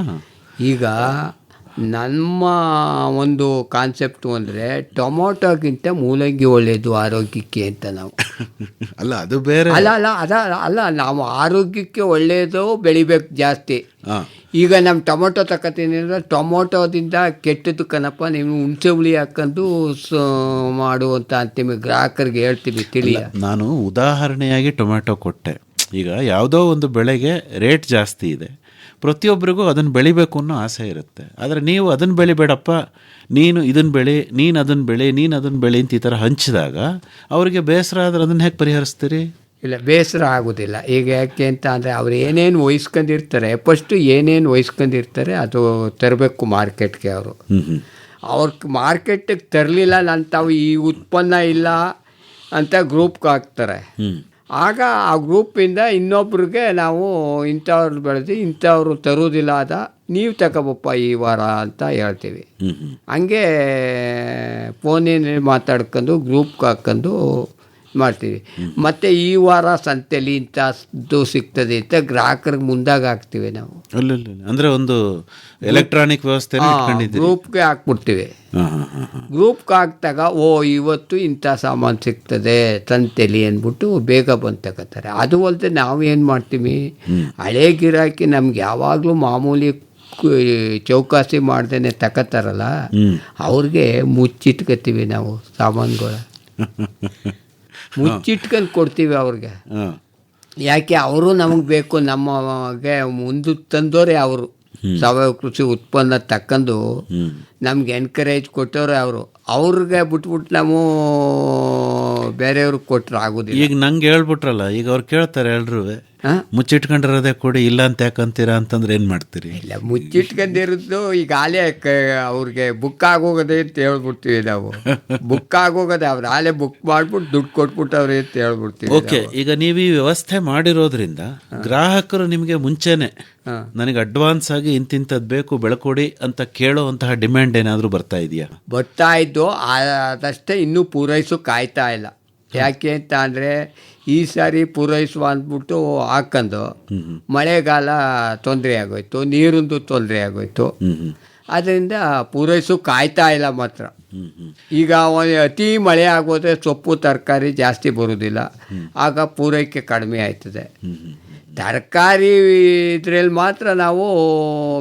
ಈಗ ನಮ್ಮ ಒಂದು ಕಾನ್ಸೆಪ್ಟು ಅಂದರೆ ಟೊಮೊಟೊಗಿಂತ ಮೂಲಂಗಿ ಒಳ್ಳೆಯದು ಆರೋಗ್ಯಕ್ಕೆ ಅಂತ ನಾವು. ಅಲ್ಲ, ಅದು ಬೇರೆ. ಅಲ್ಲ ನಾವು ಆರೋಗ್ಯಕ್ಕೆ ಒಳ್ಳೆಯದು ಬೆಳಿಬೇಕು ಜಾಸ್ತಿ. ಈಗ ನಮ್ಮ ಟೊಮೊಟೊ ತಗೋತೀನಿ ಅಂದರೆ ಟೊಮೊಟೊದಿಂದ ಕೆಟ್ಟದ್ದು ಕಣಪ್ಪ, ನೀವು ಹುಣಸೆ ಹುಳಿ ಹಾಕೊಂಡು ಮಾಡುವಂಥ ಅಂತಿಮ ಗ್ರಾಹಕರಿಗೆ ಹೇಳ್ತೀವಿ, ತಿಳಿಯ. ನಾನು ಉದಾಹರಣೆಯಾಗಿ ಟೊಮೆಟೊ ಕೊಟ್ಟೆ. ಈಗ ಯಾವುದೋ ಒಂದು ಬೆಳೆಗೆ ರೇಟ್ ಜಾಸ್ತಿ ಇದೆ, ಪ್ರತಿಯೊಬ್ಬರಿಗೂ ಅದನ್ನು ಬೆಳಿಬೇಕು ಅನ್ನೋ ಆಸೆ ಇರುತ್ತೆ. ಆದರೆ ನೀವು ಅದನ್ನು ಬೆಳಿಬೇಡಪ್ಪ, ನೀನು ಇದನ್ನು ಬೆಳಿ, ನೀನು ಅದನ್ನು ಬೆಳಿ, ನೀನು ಅದನ್ನು ಬೆಳಿ ಅಂತ ಈ ಥರ ಹಂಚಿದಾಗ ಅವರಿಗೆ ಬೇಸರ ಆದರೆ ಅದನ್ನು ಹೇಗೆ ಪರಿಹರಿಸ್ತೀರಿ? ಇಲ್ಲ, ಬೇಸರ ಆಗೋದಿಲ್ಲ. ಈಗ ಯಾಕೆ ಅಂತ ಅಂದರೆ ಅವ್ರು ಏನೇನು ವಹಿಸ್ಕೊಂಡಿರ್ತಾರೆ, ಫಸ್ಟು ಏನೇನು ವಹಿಸ್ಕೊಂಡಿರ್ತಾರೆ ಅದು ತರಬೇಕು ಮಾರ್ಕೆಟ್ಗೆ. ಅವ್ರ ಮಾರ್ಕೆಟಿಗೆ ತರಲಿಲ್ಲ, ನನ್ನ ತಾವು ಈ ಉತ್ಪನ್ನ ಇಲ್ಲ ಅಂತ ಗ್ರೂಪ್ಗೆ ಹಾಕ್ತಾರೆ. ಆಗ ಆ ಗ್ರೂಪಿಂದ ಇನ್ನೊಬ್ರಿಗೆ ನಾವು ಇಂಥವ್ರು ಬೆಳೆದು ಇಂಥವ್ರು ತರೋದಿಲ್ಲ, ಅದ ನೀವು ತಗೋಬಪ್ಪ ಈ ವಾರ ಅಂತ ಹೇಳ್ತೀವಿ. ಹಂಗೆ ಫೋನಿನಲ್ಲಿ ಮಾತಾಡ್ಕೊಂಡು ಗ್ರೂಪ್ಗೆ ಹಾಕ್ಕೊಂಡು ಮಾಡ್ತೀವಿ. ಮತ್ತು ಈ ವಾರ ಸಂತೆಯಲ್ಲಿ ಇಂಥದ್ದು ಸಿಗ್ತದೆ ಅಂತ ಗ್ರಾಹಕರಿಗೆ ಮುಂದಾಗ ಹಾಕ್ತೀವಿ ನಾವು. ಅಂದರೆ ಒಂದು ಎಲೆಕ್ಟ್ರಾನಿಕ್ ವ್ಯವಸ್ಥೆ ಗ್ರೂಪ್ಗೆ ಹಾಕ್ಬಿಡ್ತೀವಿ. ಗ್ರೂಪ್ಗೆ ಹಾಕಿದಾಗ ಇವತ್ತು ಇಂಥ ಸಾಮಾನು ಸಿಗ್ತದೆ ಸಂತೆಲಿ ಅಂದ್ಬಿಟ್ಟು ಬೇಗ ಬಂದು ತಗೋತಾರೆ. ಅದು ಅಲ್ಲದೆ ನಾವು ಏನು ಮಾಡ್ತೀವಿ, ಹಳೆ ಗಿರಾಕಿ ನಮ್ಗೆ ಯಾವಾಗಲೂ ಮಾಮೂಲಿ ಚೌಕಾಸಿ ಮಾಡ್ದೇನೆ ತಗೋತಾರಲ್ಲ, ಅವ್ರಿಗೆ ಮುಚ್ಚಿಟ್ಕೊತೀವಿ ನಾವು ಸಾಮಾನುಗಳ. ಮುಚ್ಚಿಟ್ಕೊಂಡು ಕೊಡ್ತೀವಿ ಅವ್ರಿಗೆ. ಯಾಕೆ ಅವರು ನಮಗೆ ಬೇಕು, ನಮಗೆ ಮುಂದೆ ತಂದೋರೆ ಅವರು. ಸಾವಯವ ಕೃಷಿ ಉತ್ಪನ್ನ ತಕ್ಕಂಡು ನಮ್ಗೆ ಎನ್ಕರೇಜ್ ಕೊಟ್ಟವ್ರೆ ಅವರು. ಅವ್ರಿಗೆ ಬಿಟ್ಬಿಟ್ಟು ನಾವು ಬೇರೆಯವ್ರಿಗೆ ಕೊಟ್ಟರೆ ಆಗೋದಿಲ್ಲ. ಈಗ ನಂಗೆ ಹೇಳ್ಬಿಟ್ರಲ್ಲ, ಈಗ ಅವ್ರು ಕೇಳ್ತಾರೆ ಎಲ್ರೂ, ಮುಚ್ಚಿಟ್ಕೊಂಡಿರೋದೇ ಕೊಡಿ, ಇಲ್ಲ ಅಂತ ಯಾಕಂತೀರಾ ಅಂತಂದ್ರೆ ಏನು ಮಾಡ್ತೀರಿ? ಇಲ್ಲ, ಮುಚ್ಚಿಟ್ಕೊಂಡಿರೋದು ಈಗ ಆಲೇ ಅವ್ರಿಗೆ ಬುಕ್ ಆಗೋಗದೆ ಅಂತ ಹೇಳ್ಬಿಡ್ತೀವಿ ನಾವು. ಬುಕ್ ಆಗೋಗದೆ, ಅವ್ರು ಆಲೇ ಬುಕ್ ಮಾಡ್ಬಿಟ್ಟು ದುಡ್ಡು ಕೊಟ್ಬಿಟ್ಟವ್ರೆ ಅಂತ ಹೇಳ್ಬಿಡ್ತೀವಿ. ಓಕೆ, ಈಗ ನೀವು ಈ ವ್ಯವಸ್ಥೆ ಮಾಡಿರೋದ್ರಿಂದ ಗ್ರಾಹಕರು ನಿಮಗೆ ಮುಂಚೆನೆ ನನಗೆ ಅಡ್ವಾನ್ಸ್ ಆಗಿ ಇಂತಿಂಥದ್ದು ಬೇಕು ಬೆಳ್ಕೊಡಿ ಅಂತ ಕೇಳೋವಂತಹ ಡಿಮ್ಯಾಂಡ್ ಏನಾದರೂ ಬರ್ತಾ ಇದೆಯಾ? ಬರ್ತಾ ಇದ್ದು, ಅದಷ್ಟೇ ಇನ್ನೂ ಪೂರೈಸೋ ಕಾಯ್ತಾ ಇಲ್ಲ. ಯಾಕೆ ಅಂತ ಅಂದರೆ ಈ ಸಾರಿ ಪೂರೈಸುವ ಅಂದ್ಬಿಟ್ಟು ಹಾಕೊಂಡು ಮಳೆಗಾಲ ತೊಂದರೆ ಆಗೋಯ್ತು, ನೀರಿಂದು ತೊಂದರೆ ಆಗೋಯ್ತು. ಅದರಿಂದ ಪೂರೈಸೋ ಕಾಯ್ತಾ ಇಲ್ಲ ಮಾತ್ರ. ಈಗ ಅತಿ ಮಳೆ ಆಗೋದ್ರೆ ಸೊಪ್ಪು ತರಕಾರಿ ಜಾಸ್ತಿ ಬರೋದಿಲ್ಲ, ಆಗ ಪೂರೈಕೆ ಕಡಿಮೆ ಆಯ್ತದೆ. ತರಕಾರಿ ಇದ್ರಲ್ಲಿ ಮಾತ್ರ ನಾವು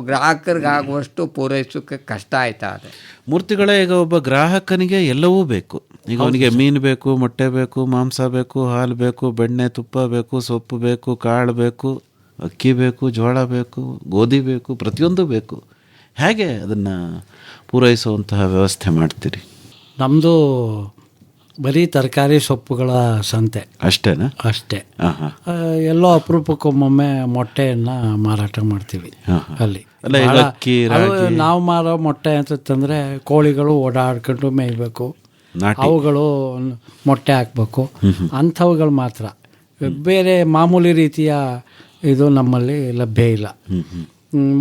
ಗ್ರಾಹಕರಿಗೆ ಆಗುವಷ್ಟು ಪೂರೈಸೋಕ್ಕೆ ಕಷ್ಟ ಆಯ್ತಾ ಇದೆ. ಮೂರ್ತಿಗಳೇ, ಈಗ ಒಬ್ಬ ಗ್ರಾಹಕನಿಗೆ ಎಲ್ಲವೂ ಬೇಕು. ಈಗ ಅವನಿಗೆ ಮೀನು ಬೇಕು, ಮೊಟ್ಟೆ ಬೇಕು, ಮಾಂಸ ಬೇಕು, ಹಾಲು ಬೇಕು, ಬೆಣ್ಣೆ ತುಪ್ಪ ಬೇಕು, ಸೊಪ್ಪು ಬೇಕು, ಕಾಳು ಬೇಕು, ಅಕ್ಕಿ ಬೇಕು, ಜೋಳ ಬೇಕು, ಗೋಧಿ ಬೇಕು, ಪ್ರತಿಯೊಂದು ಬೇಕು. ಹೇಗೆ ಅದನ್ನು ಪೂರೈಸುವಂತಹ ವ್ಯವಸ್ಥೆ ಮಾಡ್ತೀರಿ? ನಮ್ಮದು ಬರೀ ತರಕಾರಿ ಸೊಪ್ಪುಗಳ ಸಂತೆ ಅಷ್ಟೇನಾ? ಅಷ್ಟೇ. ಎಲ್ಲೋ ಅಪರೂಪಕ್ಕೊಮ್ಮೊಮ್ಮೆ ಮೊಟ್ಟೆಯನ್ನು ಮಾರಾಟ ಮಾಡ್ತೀವಿ ಅಲ್ಲಿ. ನಾವು ಮಾರೋ ಮೊಟ್ಟೆ ಅಂತಂದರೆ ಕೋಳಿಗಳು ಓಡಾಡ್ಕೊಂಡು ಮೇಯಬೇಕು, ಅವುಗಳು ಮೊಟ್ಟೆ ಹಾಕಬೇಕು, ಅಂಥವುಗಳು ಮಾತ್ರ. ಬೇರೆ ಮಾಮೂಲಿ ರೀತಿಯ ಇದು ನಮ್ಮಲ್ಲಿ ಲಭ್ಯ ಇಲ್ಲ.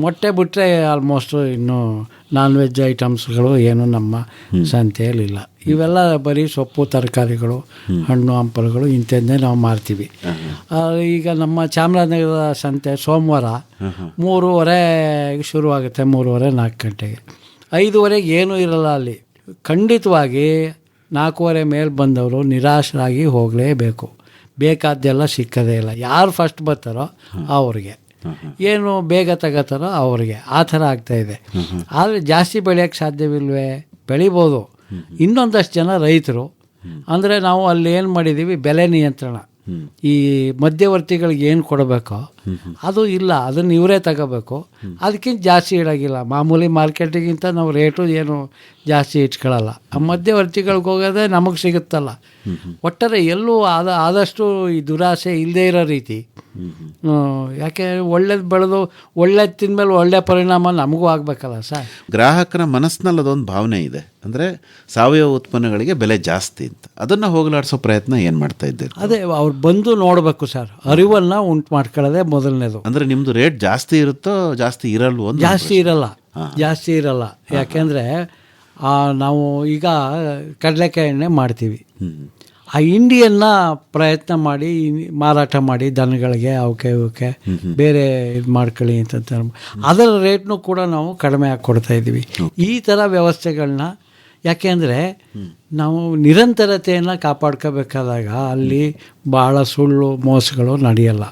ಮೊಟ್ಟೆ ಬಿಟ್ಟರೆ ಆಲ್ಮೋಸ್ಟ್ ಇನ್ನು ನಾನ್ ವೆಜ್ ಐಟಮ್ಸ್ಗಳು ಏನು ನಮ್ಮ ಸಂತೆಯಲ್ಲಿಲ್ಲ. ಇವೆಲ್ಲ ಬರೀ ಸೊಪ್ಪು ತರಕಾರಿಗಳು, ಹಣ್ಣು ಹಂಪಲುಗಳು ಇಂಥದ್ದೇ ನಾವು ಮಾರ್ತೀವಿ. ಈಗ ನಮ್ಮ ಚಾಮರಾಜನಗರ ಸಂತೆ ಸೋಮವಾರ 3:30 ಶುರುವಾಗುತ್ತೆ, 3:30 4 ಗಂಟೆಗೆ. 5:30 ಏನೂ ಇರಲ್ಲ ಅಲ್ಲಿ. ಖಂಡಿತವಾಗಿ 4:15 ಮೇಲೆ ಬಂದವರು ನಿರಾಶರಾಗಿ ಹೋಗಲೇಬೇಕು. ಬೇಕಾದ್ದೆಲ್ಲ ಸಿಕ್ಕದೇ ಇಲ್ಲ. ಯಾರು ಫಸ್ಟ್ ಬರ್ತಾರೋ ಅವ್ರಿಗೆ, ಏನು ಬೇಗ ತಗೋತಾರೋ ಅವ್ರಿಗೆ, ಆ ಥರ ಆಗ್ತಾಯಿದೆ. ಆದರೆ ಜಾಸ್ತಿ ಬೆಳೆಯೋಕ್ಕೆ ಸಾಧ್ಯವಿಲ್ವೇ? ಬೆಳಿಬೋದು. ಇನ್ನೊಂದಷ್ಟು ಜನ ರೈತರು ಅಂದರೆ ನಾವು ಅಲ್ಲಿ ಏನು ಮಾಡಿದ್ದೀವಿ, ಬೆಲೆ ನಿಯಂತ್ರಣ. ಈ ಮಧ್ಯವರ್ತಿಗಳಿಗೆ ಏನು ಕೊಡಬೇಕೋ ಅದು ಇಲ್ಲ, ಅದನ್ನು ಇವರೇ ತಗೋಬೇಕು. ಅದಕ್ಕಿಂತ ಜಾಸ್ತಿ ಇಡೋಂಗಿಲ್ಲ. ಮಾಮೂಲಿ ಮಾರ್ಕೆಟಿಗಿಂತ ನಾವು ರೇಟು ಏನು ಜಾಸ್ತಿ ಇಟ್ಕೊಳ್ಳಲ್ಲ. ಆ ಮಧ್ಯವರ್ತಿಗಳಿಗೆ ಹೋಗೋದೇ ನಮಗೆ ಸಿಗುತ್ತಲ್ಲ. ಒಟ್ಟಾರೆ ಎಲ್ಲೂ ಆದಷ್ಟು ಈ ದುರಾಸೆ ಇಲ್ಲದೇ ಇರೋ ರೀತಿ. ಯಾಕೆ ಒಳ್ಳೇದು ಬೆಳೆದು ಒಳ್ಳೇದು ತಿಂದಮೇಲೆ ಒಳ್ಳೆ ಪರಿಣಾಮ ನಮಗೂ ಆಗಬೇಕಲ್ಲ ಸರ್. ಗ್ರಾಹಕನ ಮನಸ್ಸಿನಲ್ಲಿ ಅದೊಂದು ಭಾವನೆ ಇದೆ, ಅಂದರೆ ಸಾವಯವ ಉತ್ಪನ್ನಗಳಿಗೆ ಬೆಲೆ ಜಾಸ್ತಿ ಅಂತ. ಅದನ್ನು ಹೋಗಲಾಡಿಸೋ ಪ್ರಯತ್ನ ಏನು ಮಾಡ್ತಾ ಇದ್ದೀರಿ? ಅದೇ ಅವ್ರು ಬಂದು ನೋಡಬೇಕು ಸರ್, ಅರಿವನ್ನು ಉಂಟು ಮಾಡ್ಕೊಳ್ಳೋದೇ ಮೊದಲನೇದು. ಅಂದರೆ ನಿಮ್ಮದು ರೇಟ್ ಜಾಸ್ತಿ ಇರುತ್ತೋ ಜಾಸ್ತಿ ಇರಲ್ವೋ? ಜಾಸ್ತಿ ಇರಲ್ಲ. ಯಾಕೆಂದರೆ ನಾವು ಈಗ ಕಡಲೆಕಾಯಿ ಎಣ್ಣೆ ಮಾಡ್ತೀವಿ. ಆ ಹಿಂಡಿಯನ್ನು ಪ್ರಯತ್ನ ಮಾಡಿ ಮಾರಾಟ ಮಾಡಿ ದನಗಳಿಗೆ ಅವಕ್ಕೆ ಬೇರೆ ಇದು ಮಾಡ್ಕೊಳ್ಳಿ ಅಂತ ಅದರ ರೇಟ್ನೂ ಕೂಡ ನಾವು ಕಡಿಮೆ ಹಾಕಿ ಕೊಡ್ತಾಯಿದ್ದೀವಿ. ಈ ಥರ ವ್ಯವಸ್ಥೆಗಳನ್ನ ಯಾಕೆಂದರೆ ನಾವು ನಿರಂತರತೆಯನ್ನು ಕಾಪಾಡ್ಕೋಬೇಕಾದಾಗ ಅಲ್ಲಿ ಭಾಳ ಸುಳ್ಳು ಮೋಸಗಳು ನಡೆಯಲ್ಲ.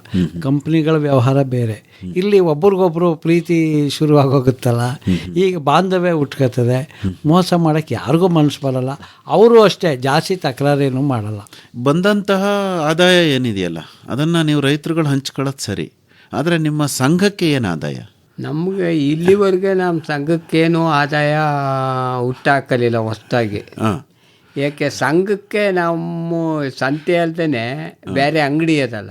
ಕಂಪ್ನಿಗಳ ವ್ಯವಹಾರ ಬೇರೆ, ಇಲ್ಲಿ ಒಬ್ರಿಗೊಬ್ರು ಪ್ರೀತಿ ಶುರುವಾಗೋಗುತ್ತಲ್ಲ, ಈಗ ಬಾಂಧವ್ಯ ಉಟ್ಕೋತದೆ. ಮೋಸ ಮಾಡೋಕ್ಕೆ ಯಾರಿಗೂ ಮನಸ್ಸು ಬರಲ್ಲ. ಅವರು ಅಷ್ಟೇ ಜಾಸ್ತಿ ತಕರಾರೇನು ಮಾಡಲ್ಲ. ಬಂದಂತಹ ಆದಾಯ ಏನಿದೆಯಲ್ಲ ಅದನ್ನು ನೀವು ರೈತರುಗಳು ಹಂಚ್ಕೊಳ್ಳೋದು ಸರಿ, ಆದರೆ ನಿಮ್ಮ ಸಂಘಕ್ಕೆ ಏನು ಆದಾಯ? ನಮಗೆ ಇಲ್ಲಿವರೆಗೆ ನಮ್ಮ ಸಂಘಕ್ಕೇನು ಆದಾಯ ಹುಟ್ಟಾಕಲಿಲ್ಲ ಹೊಸದಾಗಿ. ಏಕೆ ಸಂಘಕ್ಕೆ ನಮ್ಮ ಸಂತೆ ಅಲ್ದೇ ಬೇರೆ ಅಂಗಡಿ ಅದಲ್ಲ,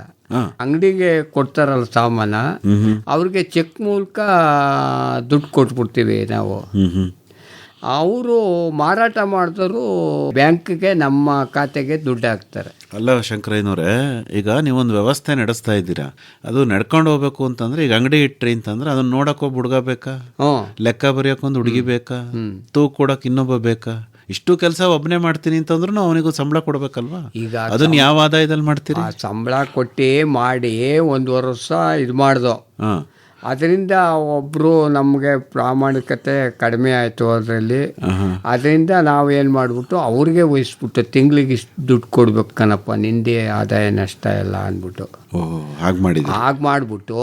ಅಂಗಡಿಗೆ ಕೊಡ್ತಾರಲ್ಲ ಸಾಮಾನ, ಅವ್ರಿಗೆ ಚೆಕ್ ಮೂಲಕ ದುಡ್ಡು ಕೊಟ್ಬಿಡ್ತೀವಿ ನಾವು. ಅವರು ಮಾರಾಟ ಮಾಡಿದವರು ಬ್ಯಾಂಕ್ಗೆ ನಮ್ಮ ಖಾತೆಗೆ ದುಡ್ಡು ಹಾಕ್ತಾರೆ. ಅಲ್ಲ ಶಂಕರಯ್ಯನವರೇ, ಈಗ ನೀವೊಂದು ವ್ಯವಸ್ಥೆ ನಡೆಸ್ತಾ ಇದ್ದೀರಾ, ಅದು ನಡ್ಕೊಂಡು ಹೋಗ್ಬೇಕು ಅಂತಂದ್ರೆ ಈಗ ಅಂಗಡಿ ಇಟ್ರಿ ಅಂತಂದ್ರೆ ಅದನ್ನ ನೋಡಕ್ಕೊಬ್ಬ ಹುಡುಗ ಬೇಕಾ, ಲೆಕ್ಕ ಬರೆಯೋಕೊಂದು ಹುಡುಗಿ ಬೇಕಾ, ತೂಕ ಕೊಡಕ್ಕೆ ಇನ್ನೊಬ್ಬ ಬೇಕಾ? ಇಷ್ಟು ಕೆಲಸ ಒಬ್ಬನೇ ಮಾಡ್ತೀನಿ ಅಂತಂದ್ರೂ ಅವನಿಗೂ ಸಂಬಳ ಕೊಡ್ಬೇಕಲ್ವಾ? ಈಗ ಅದನ್ನ ಯಾವ ಆದಾಯದಲ್ಲಿ ಮಾಡ್ತೀರಿ? ಸಂಬಳ ಕೊಟ್ಟು ಮಾಡಿ 1 ವರ್ಷ ಇದು ಮಾಡ್ದೋ, ಅದರಿಂದ ಒಬ್ಬರು ನಮಗೆ ಪ್ರಾಮಾಣಿಕತೆ ಕಡಿಮೆ ಆಯಿತು ಅದರಲ್ಲಿ. ಅದರಿಂದ ನಾವು ಏನು ಮಾಡಿಬಿಟ್ಟು ಅವ್ರಿಗೆ ವಹಿಸ್ಬಿಟ್ಟು ತಿಂಗಳಿಗೆ ಇಷ್ಟು ದುಡ್ಡು ಕೊಡ್ಬೇಕು ಕಣಪ್ಪ, ನಿಂದೇ ಆದಾಯ ನಷ್ಟ ಎಲ್ಲ ಅಂದ್ಬಿಟ್ಟು ಹಾಗೆ ಮಾಡಿಬಿಟ್ಟು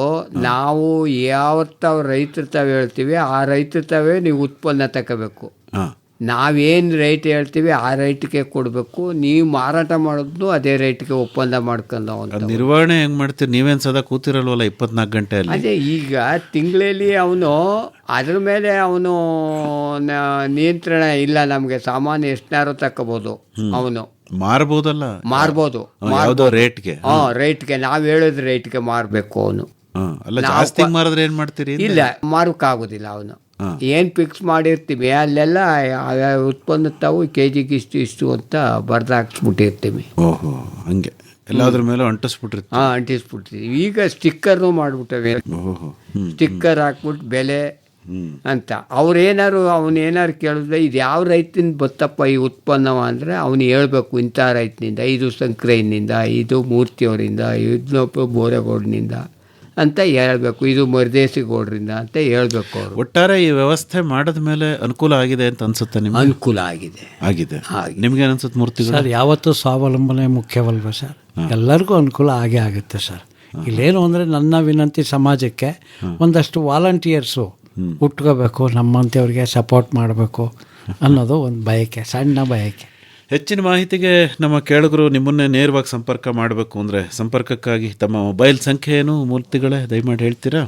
ನಾವು ಯಾವತ್ತು ರೈತರ ತಾವು ಹೇಳ್ತೀವಿ ಆ ರೈತರ ತಾವೇ ನೀವು ಉತ್ಪನ್ನ ತಗೋಬೇಕು. ನಾವೇನು ರೇಟ್ ಹೇಳ್ತೀವಿ ಆ ರೇಟ್ಗೆ ಕೊಡಬೇಕು. ನೀವು ಮಾರಾಟ ಮಾಡೋದು ಅದೇ ರೇಟ್ಗೆ ಒಪ್ಪಂದ ಮಾಡ್ಕೊಂಡು. ನಿರ್ವಹಣೆ ಹೆಂಗೆ ಮಾಡ್ತೀರಿ? ನೀವೇನು ಸದಾ ಕೂತಿರಲ್ವಲ್ಲ 24 ಗಂಟೆಯಲ್ಲಿ? ಅದೇ ಈಗ ತಿಂಗಳಲ್ಲಿ ಅವನು ಅದ್ರ ಮೇಲೆ ಅವನು ನಿಯಂತ್ರಣ ಇಲ್ಲ. ನಮಗೆ ಸಾಮಾನು ಎಷ್ಟನಾರು ತಗೋಬೋದು, ಅವನು ಮಾರ್ಬೋದಲ್ಲ, ಮಾರ್ಬೋದು ರೇಟ್ಗೆ. ರೇಟ್ಗೆ ನಾವು ಹೇಳಿದ ರೇಟ್ಗೆ ಮಾರಬೇಕು ಅವನು. ಅಲ್ಲ ಜಾಸ್ತಿ ಮಾರಿದ್ರೆ ಏನು ಮಾಡ್ತೀರಿ? ಇಲ್ಲ, ಮಾರೋಕ್ಕಾಗೋದಿಲ್ಲ. ಅವನು ಏನು ಫಿಕ್ಸ್ ಮಾಡಿರ್ತೀವಿ ಅಲ್ಲೆಲ್ಲ ಉತ್ಪನ್ನ ತಾವು ಕೆಜಿಗೆ ಇಷ್ಟು ಅಂತ ಬರ್ದು ಹಾಕ್ಸ್ಬಿಟ್ಟಿರ್ತೀವಿ. ಓಹೋ, ಹಂಗೆ ಎಲ್ಲಾದ್ರ ಮೇಲೆ ಅಂಟಿಸ್ಬಿಟ್ಟಿರ್ತೀವಿ. ಅಂಟಿಸ್ಬಿಡ್ತೀವಿ. ಈಗ ಸ್ಟಿಕ್ಕರ್ನು ಮಾಡಿಬಿಟ್ಟವೆ. ಸ್ಟಿಕ್ಕರ್ ಹಾಕ್ಬಿಟ್ಟು ಬೆಲೆ ಅಂತ ಅವನೇನಾರು ಕೇಳಿದ್ರೆ ಇದು ಯಾವ ರೈತನಿಂದ ಬತ್ತಪ್ಪ ಈ ಉತ್ಪನ್ನವ ಅಂದರೆ ಅವನು ಹೇಳ್ಬೇಕು, ಇಂಥ ರೈತನಿಂದ, ಇದು ಸಂಕ್ರೈನಿಂದ, ಇದು ಮೂರ್ತಿಯವರಿಂದ, ಇದನ್ನೊಬ್ಬ ಬೋರೇಗೌಡನಿಂದ ಅಂತ ಹೇಳ್ಬೇಕು, ಇದು ಮರದೇಸಿಗೌಡರಿಂದ ಅಂತ ಹೇಳ್ಬೇಕು ಅವರು. ಒಟ್ಟಾರೆ ಈ ವ್ಯವಸ್ಥೆ ಮಾಡಿದ ಮೇಲೆ ಅನುಕೂಲ ಆಗಿದೆ ಅಂತ ಅನ್ಸುತ್ತೆ ನಿಮ್ಗೆ? ಅನುಕೂಲ ಆಗಿದೆ. ನಿಮ್ಗೆ ಅನ್ಸುತ್ತೆ ಮೂರ್ತಿ ಸರ್? ಯಾವತ್ತೂ ಸ್ವಾವಲಂಬನೆ ಮುಖ್ಯವಲ್ವ ಸರ್? ಎಲ್ಲರಿಗೂ ಅನುಕೂಲ ಆಗೇ ಆಗುತ್ತೆ ಸರ್. ಇಲ್ಲೇನು ಅಂದರೆ ನನ್ನ ವಿನಂತಿ, ಸಮಾಜಕ್ಕೆ ಒಂದಷ್ಟು ವಾಲಂಟಿಯರ್ಸು ಹುಟ್ಕೋಬೇಕು, ನಮ್ಮಂಥವ್ರಿಗೆ ಸಪೋರ್ಟ್ ಮಾಡಬೇಕು ಅನ್ನೋದು ಒಂದು ಬಯಕೆ, ಸಣ್ಣ ಬಯಕೆ. ಹೆಚ್ಚಿನ ಮಾಹಿತಿಗೆ ನಮ್ಮ ಕೇಳುಗರು ನಿಮ್ಮನ್ನೇ ನೇರವಾಗಿ ಸಂಪರ್ಕ ಮಾಡಬೇಕು ಅಂದರೆ ಸಂಪರ್ಕಕ್ಕಾಗಿ ತಮ್ಮ ಮೊಬೈಲ್ ಸಂಖ್ಯೆ ಏನು ಮೂರ್ತಿಗಳೇ ದಯಮಾಡಿ ಹೇಳ್ತೀರಾ?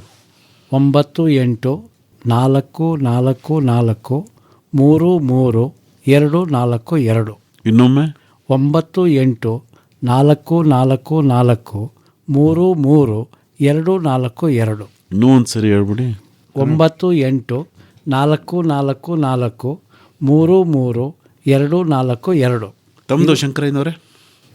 9844333242. ಇನ್ನೊಮ್ಮೆ 9844333242. ಇನ್ನೂ ಒಂದು ಸರಿ ಹೇಳ್ಬಿಡಿ. 9844333242. 242. ತಮ್ಮದು ಶಂಕರಯ್ಯನವರೇ?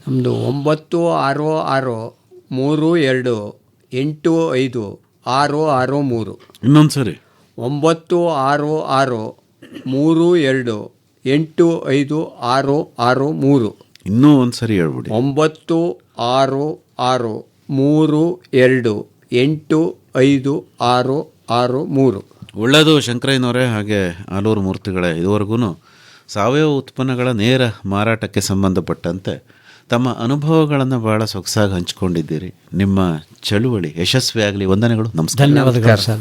ನಮ್ಮದು 96632 85663. ಇನ್ನೊಂದು ಸರಿ. 96632 ಇನ್ನೂ ಒಂದು ಸರಿ ಹೇಳ್ಬಿಡಿ. 96632 ಒಳ್ಳೆಯದು ಶಂಕರಯ್ಯನವರೇ. ಹಾಗೆ ಆಲೂರು ಮೂರ್ತಿಗಳೇ, ಇದುವರೆಗೂ ಸಾವಯವ ಉತ್ಪನ್ನಗಳ ನೇರ ಮಾರಾಟಕ್ಕೆ ಸಂಬಂಧಪಟ್ಟಂತೆ ತಮ್ಮ ಅನುಭವಗಳನ್ನು ಬಹಳ ಸೊಗಸಾಗಿ ಹಂಚಿಕೊಂಡಿದ್ದೀರಿ. ನಿಮ್ಮ ಚಳುವಳಿ ಯಶಸ್ವಿಯಾಗಲಿ. ವಂದನೆಗಳು. ನಮಸ್ಕಾರ. ಧನ್ಯವಾದಗಳು ಸರ್.